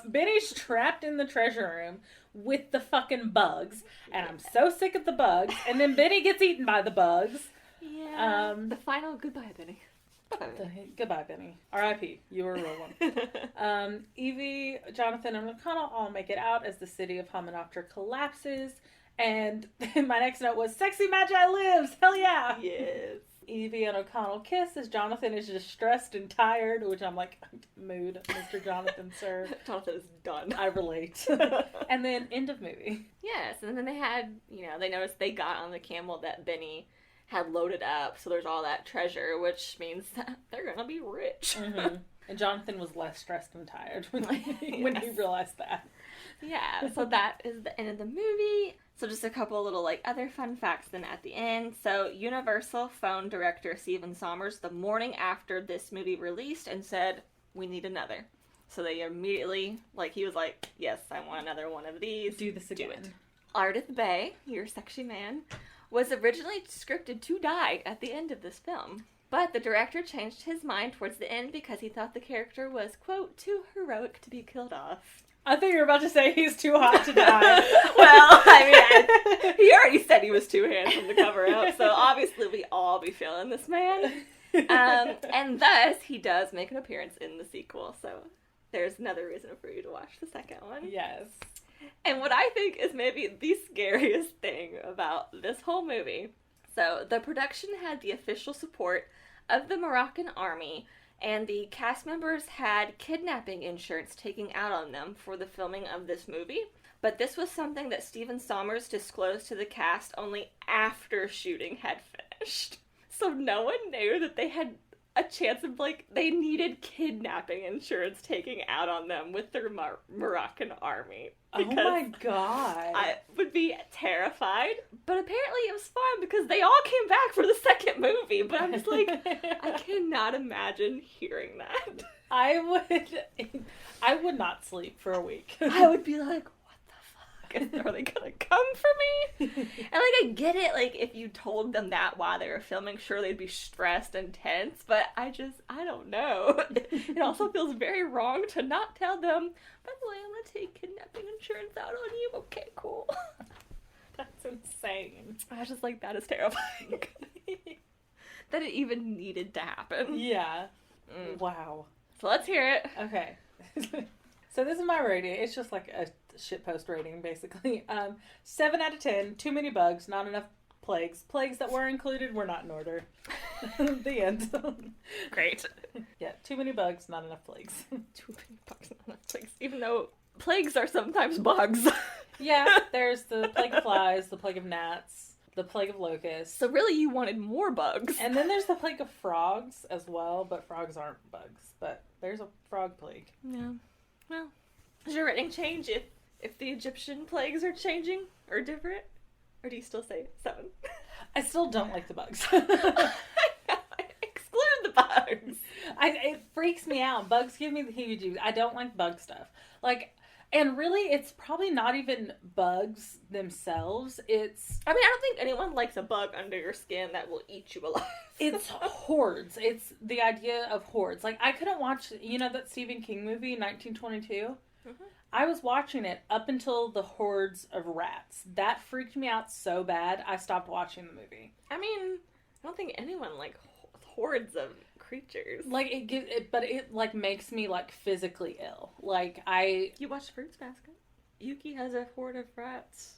A: Benny's trapped in the treasure room with the fucking bugs, and I'm so sick of the bugs, and then Benny gets eaten by the bugs.
B: Yeah. The final goodbye, Benny.
A: Goodbye, Benny. R.I.P. You were a real one. Evie, Jonathan, and O'Connell all make it out as the city of Hamunaptra collapses. And my next note was, Sexy Magi lives! Hell yeah!
B: Yes.
A: Evie and O'Connell kiss as Jonathan is distressed and tired, which I'm like, mood, Mr. Jonathan, sir.
B: Jonathan is done.
A: I relate. And then, end of movie.
B: Yes, and then they had, they noticed they got on the camel that Benny had loaded up, so there's all that treasure, which means that they're gonna be rich.
A: And Jonathan was less stressed and tired when he realized that.
B: Yeah, so that is the end of the movie. So just a couple little other fun facts then at the end. So Universal phoned director Stephen Sommers the morning after this movie released and said, we need another. So they immediately, he was like, yes, I want another one of these.
A: Do this again.
B: Do it. Ardith Bay, your sexy man, was originally scripted to die at the end of this film. But the director changed his mind towards the end because he thought the character was, quote, too heroic to be killed off.
A: I thought you were about to say he's too hot to die.
B: Well, he already said he was too handsome to cover up, so obviously we all be feeling this man. And thus, he does make an appearance in the sequel, so there's another reason for you to watch the second one.
A: Yes.
B: And what I think is maybe the scariest thing about this whole movie, so the production had the official support of the Moroccan army, and the cast members had kidnapping insurance taken out on them for the filming of this movie. But this was something that Stephen Sommers disclosed to the cast only after shooting had finished. So no one knew that they had a chance of, like, they needed kidnapping insurance taking out on them with their Moroccan army.
A: Oh my god.
B: I would be terrified, but apparently it was fun because they all came back for the second movie, but I'm just like, I cannot imagine hearing that.
A: I would not sleep for a week.
B: I would be like, are they gonna come for me? And, like, I get it, like, if you told them that while they were filming, sure, they'd be stressed and tense, but I don't know. It also feels very wrong to not tell them, by the way, I'm gonna take kidnapping insurance out on you. Okay, cool.
A: That's insane.
B: I was just like, that is terrifying. That it even needed to happen.
A: Yeah. Wow.
B: So let's hear it.
A: Okay. So this is my rating. It's just like a shitpost rating, basically. 7 out of 10. Too many bugs, not enough plagues. Plagues that were included were not in order. The end.
B: Great.
A: Yeah, too many bugs, not enough plagues.
B: Too many bugs, not enough plagues. Even though plagues are sometimes bugs.
A: Yeah, there's the plague of flies, the plague of gnats, the plague of locusts.
B: So really you wanted more bugs.
A: And then there's the plague of frogs as well, but frogs aren't bugs. But there's a frog plague.
B: Yeah. Well, does your rating change if the Egyptian plagues are changing or different? Or do you still say 7?
A: I still don't like the bugs.
B: Exclude the bugs.
A: It freaks me out. Bugs give me the heebie-jeebies. I don't like bug stuff. Like, and really, it's probably not even bugs themselves.
B: I don't think anyone likes a bug under your skin that will eat you alive.
A: It's hordes. It's the idea of hordes. Like, I couldn't watch, that Stephen King movie, 1922? Mm-hmm. I was watching it up until the hordes of rats. That freaked me out so bad, I stopped watching the movie.
B: I mean, I don't think anyone likes hordes of creatures.
A: Like, it makes me, like, physically ill. Like,
B: You watched Fruits Basket? Yuki has a horde of rats.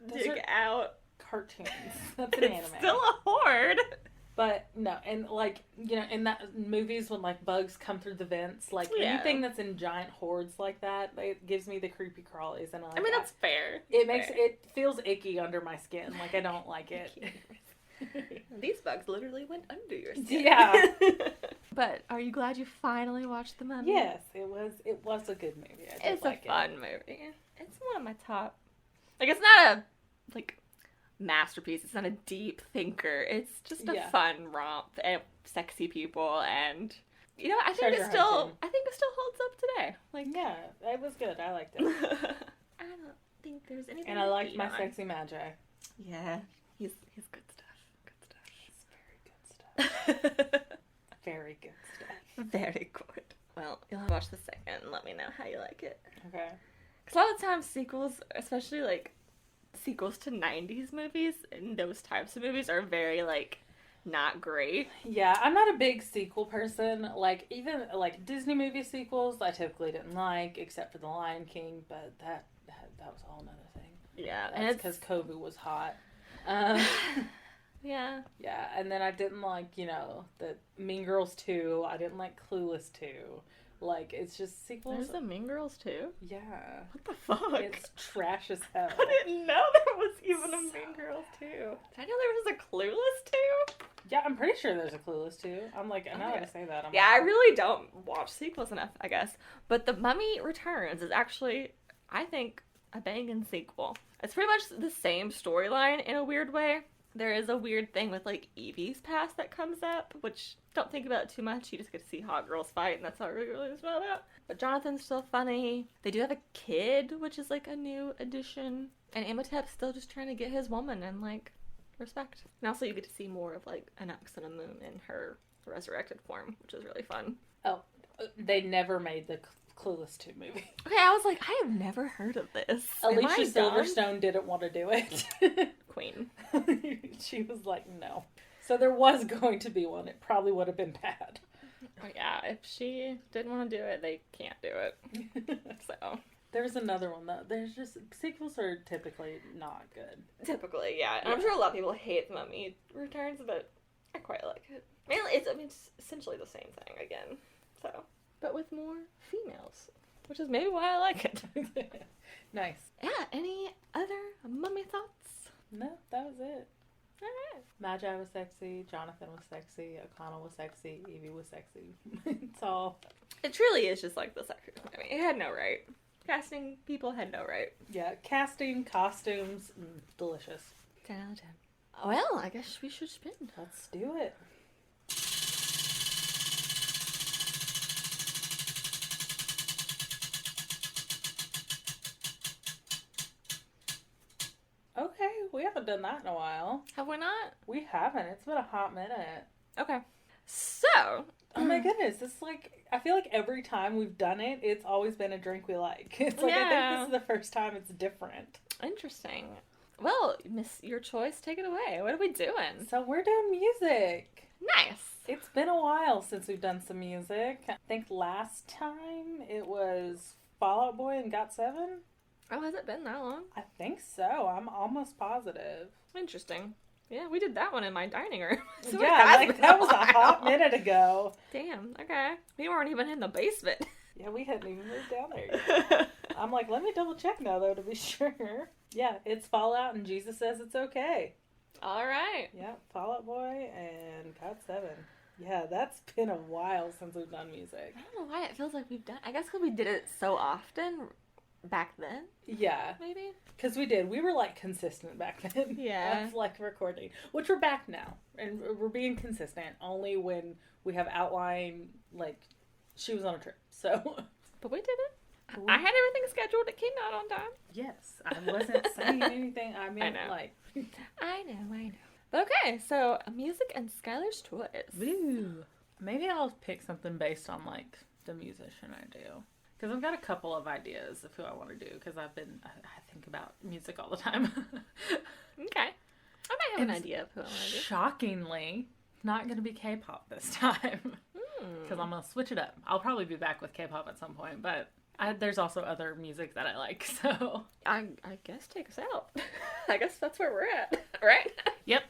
A: Those are
B: out.
A: Cartoons. That's an anime.
B: It's still a horde.
A: But, no, and, like, in that movies when, like, bugs come through the vents, like, anything that's in giant hordes like that, it gives me the creepy crawlies, and I mean,
B: that's fair.
A: It feels icky under my skin. Like, I don't like it.
B: These bugs literally went under your skin.
A: Yeah.
B: But are you glad you finally watched The Mummy?
A: Yes, it was a good movie.
B: It's a fun movie. It's one of my top. Like, it's not a, like, masterpiece. It's not a deep thinker. It's just a fun romp and sexy people, and I think it still holds up today. Like,
A: yeah, it was good. I liked it.
B: I don't think there's anything.
A: And I liked my sexy magi.
B: Yeah, he's good stuff.
A: It's very good stuff. Very good stuff.
B: Very good. Well, you'll have to watch the second and let me know how you like it.
A: Okay.
B: Because a lot of times sequels, especially like sequels to 90s movies and those types of movies, are very, like, not great.
A: Yeah, I'm not a big sequel person. Like, even, like, Disney movie sequels, I typically didn't like, except for The Lion King, but that was a whole nother thing.
B: Yeah.
A: That's because Kovu was hot.
B: Yeah.
A: Yeah, and then I didn't like, the Mean Girls 2. I didn't like Clueless 2. Like, it's just sequels.
B: There's a Mean Girls 2?
A: Yeah.
B: What the fuck?
A: It's trash as hell.
B: I didn't know there was even a Mean Girls 2. Did I know there was a Clueless 2?
A: Yeah, I'm pretty sure there's a Clueless 2. I'm like, I know how to say that.
B: I really don't watch sequels enough, I guess. But The Mummy Returns is actually, I think, a banging sequel. It's pretty much the same storyline in a weird way. There is a weird thing with, like, Evie's past that comes up, which, don't think about it too much. You just get to see hot girls fight, and that's all it really is about it. But Jonathan's still funny. They do have a kid, which is, like, a new addition. And Imhotep's still just trying to get his woman and, like, respect. And also you get to see more of, like, an ox and a moon in her resurrected form, which is really fun.
A: Oh, they never made the Clueless 2 movie.
B: Okay, I was like, I have never heard of this.
A: Alicia Silverstone didn't want to do it.
B: Queen.
A: She was like, no. So there was going to be one. It probably would have been bad.
B: Oh, yeah, if she didn't want to do it, they can't do it. So.
A: There's another one, though. There's just, sequels are typically not good.
B: Typically, yeah. And I'm sure a lot of people hate The Mummy Returns, but I quite like it. Mainly, it's essentially the same thing again. So. But with more females, which is maybe why I like it.
A: Nice.
B: Yeah, any other mummy thoughts?
A: No, that was it.
B: Alright.
A: Magi was sexy, Jonathan was sexy, O'Connell was sexy, Evie was sexy. It's all...
B: It truly is just like the section. I mean, it had no right. Casting people had no right.
A: Yeah, casting, costumes, delicious.
B: 10 out of 10. Well, I guess we should spin.
A: Let's do it. Okay, we haven't done that in a while.
B: Have we not?
A: We haven't. It's been a hot minute.
B: Okay. So.
A: Oh my goodness, it's like, I feel like every time we've done it, it's always been a drink we like. It's like, I think this is the first time it's different.
B: Interesting. Well, Miss Your Choice, take it away. What are we doing?
A: So we're doing music.
B: Nice.
A: It's been a while since we've done some music. I think last time it was Fall Out Boy and Got 7.
B: Oh, has it been that long?
A: I think so. I'm almost positive.
B: Interesting. Yeah, we did that one in my dining room. So
A: yeah, like that was a hot minute ago.
B: Damn, okay. We weren't even in the basement.
A: Yeah, we hadn't even moved down there yet. I'm like, let me double check now, though, to be sure. Yeah, it's Fallout and Jesus Says It's Okay.
B: All right.
A: Yeah, Fall Out Boy and Got 7. Yeah, that's been a while since we've done music.
B: I don't know why it feels like we've done... I guess because we did it so often back then.
A: Yeah.
B: Maybe?
A: Because we did. We were, like, consistent back then.
B: Yeah.
A: Of, like, recording. Which we're back now. And we're being consistent only when we have outline, like, she was on a trip. So.
B: But we did it. I had everything scheduled. It came out on time.
A: Yes. I wasn't saying anything. I mean, like.
B: I know. But okay, so music and Skylar's choice.
A: Ooh. Maybe I'll pick something based on, like, the musician I do. Because I've got a couple of ideas of who I want to do. Because I think about music all the time.
B: Okay. I might have an idea of who I want to do.
A: Shockingly, not going to be K-pop this time. Because I'm going to switch it up. I'll probably be back with K-pop at some point. But there's also other music that I like. So
B: I guess take us out. I guess that's where we're at. Right?
A: Yep.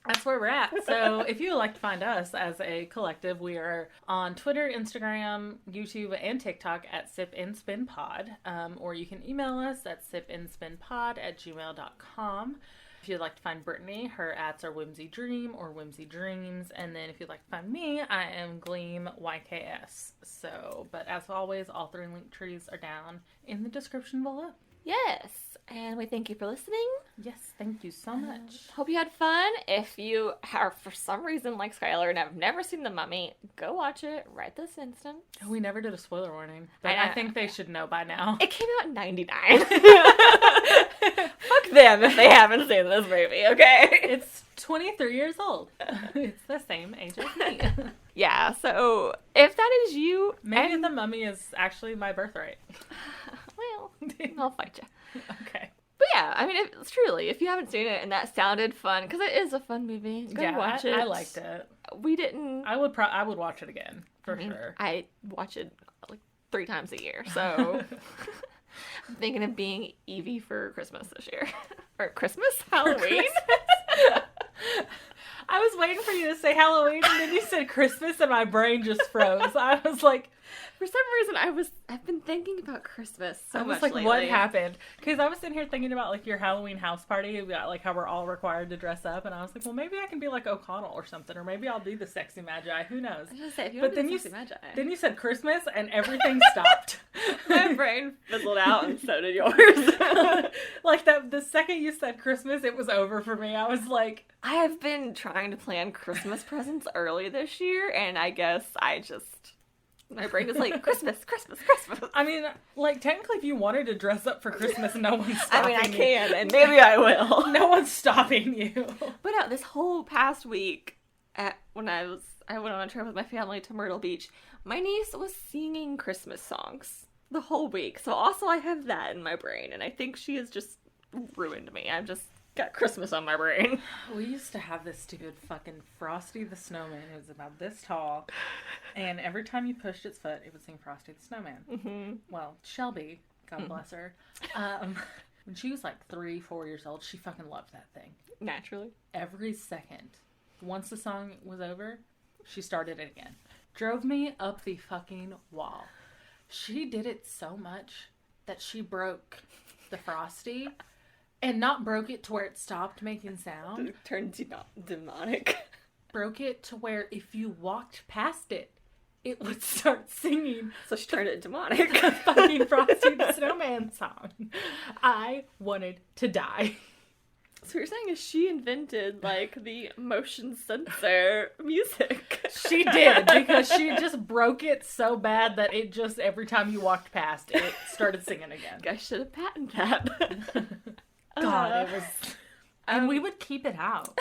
A: That's where we're at. So if you would like to find us as a collective, we are on Twitter, Instagram, YouTube, and TikTok at sipandspinpod. Or you can email us at sipandspinpod@gmail.com. If you'd like to find Brittany, her ats are Whimsy Dream or Whimsy Dreams. And then if you'd like to find me, I am Gleam YKS. So, but as always, all 3 link trees are down in the description below.
B: Yes. And we thank you for listening.
A: Yes, thank you so much.
B: Hope you had fun. If you are, for some reason, like Skylar and have never seen The Mummy, go watch it right this instant.
A: We never did a spoiler warning, but I think they should know by now.
B: It came out in 99. Fuck them if they haven't seen this movie, okay?
A: It's 23 years old. It's the same age as me.
B: Yeah, so if that is you...
A: Maybe The Mummy is actually my birthright.
B: Well, I'll fight you.
A: Okay.
B: But yeah, I mean, it's truly, if you haven't seen it and that sounded fun, because it is a fun movie, go watch it.
A: I liked it.
B: We didn't...
A: I would watch it again, for sure.
B: I watch it like 3 times a year, so... I'm thinking of being Evie for Christmas this year. Or Christmas? Halloween?
A: I was waiting for you to say Halloween, and then you said Christmas, and my brain just froze. I was like...
B: For some reason, I've been thinking about Christmas so much lately.
A: What happened? Because I was sitting here thinking about, like, your Halloween house party, about, like, how we're all required to dress up, and I was like, well, maybe I can be, like, O'Connell or something, or maybe I'll be the sexy Magi. Who knows?
B: I was gonna say, if you want to be the sexy Magi.
A: Then you said Christmas, and everything stopped.
B: My brain fizzled out, and so did yours.
A: Like, the second you said Christmas, it was over for me. I was like...
B: I have been trying to plan Christmas presents early this year, and I guess my brain is like, Christmas.
A: I mean, like, technically, if you wanted to dress up for Christmas, no one's stopping you.
B: I can, and maybe I will.
A: No one's stopping you.
B: But no, this whole past week, when I went on a trip with my family to Myrtle Beach, my niece was singing Christmas songs the whole week. So also I have that in my brain, and I think she has just ruined me. I've just got Christmas on my brain.
A: We used to have this stupid fucking Frosty the Snowman. It was about this tall. And every time you pushed its foot, it would sing Frosty the Snowman. Mm-hmm. Well, Shelby, God bless her, when she was like 3-4 years old, she fucking loved that thing.
B: Naturally.
A: Every second. Once the song was over, she started it again. Drove me up the fucking wall. She did it so much that she broke the Frosty And not broke it to where it stopped making sound.
B: It turned demonic.
A: Broke it to where if you walked past it, it would start singing.
B: So she turned it demonic.
A: A fucking Frosty the Snowman song. I wanted to die.
B: So you're saying is she invented, like, the motion sensor music?
A: She did, because she just broke it so bad that it just, every time you walked past, it started singing again.
B: Guys should have patented that.
A: God, it was... And we would keep it out.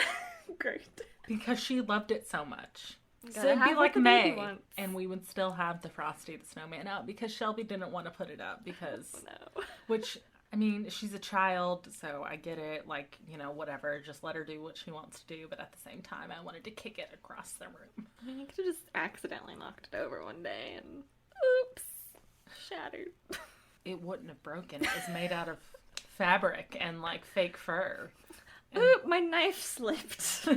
B: Great.
A: Because she loved it so much. So
B: Gotta
A: it'd be
B: have
A: like
B: what the baby
A: May,
B: wants.
A: and we would still have the Frosty the Snowman out, because Shelby didn't want to put it up, because...
B: No.
A: Which... I mean, she's a child, so I get it, like, you know, whatever, just let her do what she wants to do, but at the same time, I wanted to kick it across the room.
B: I mean, you could have just accidentally knocked it over one day and, oops, shattered.
A: It wouldn't have broken. It was made out of fabric and, like, fake fur. And...
B: Oop, my knife slipped.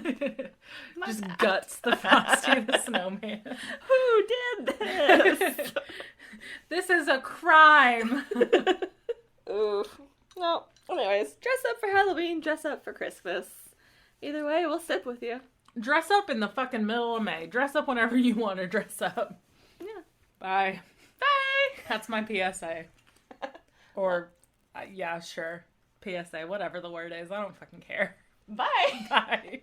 A: Just bad. Guts the Frosty the Snowman.
B: Who did this?
A: This is a crime.
B: Oof. Well, anyways, dress up for Halloween, dress up for Christmas. Either way, we'll sip with you.
A: Dress up in the fucking middle of May. Dress up whenever you want to dress up.
B: Yeah.
A: Bye.
B: Bye!
A: That's my PSA. Or, yeah, sure. PSA, whatever the word is. I don't fucking care.
B: Bye!
A: Bye.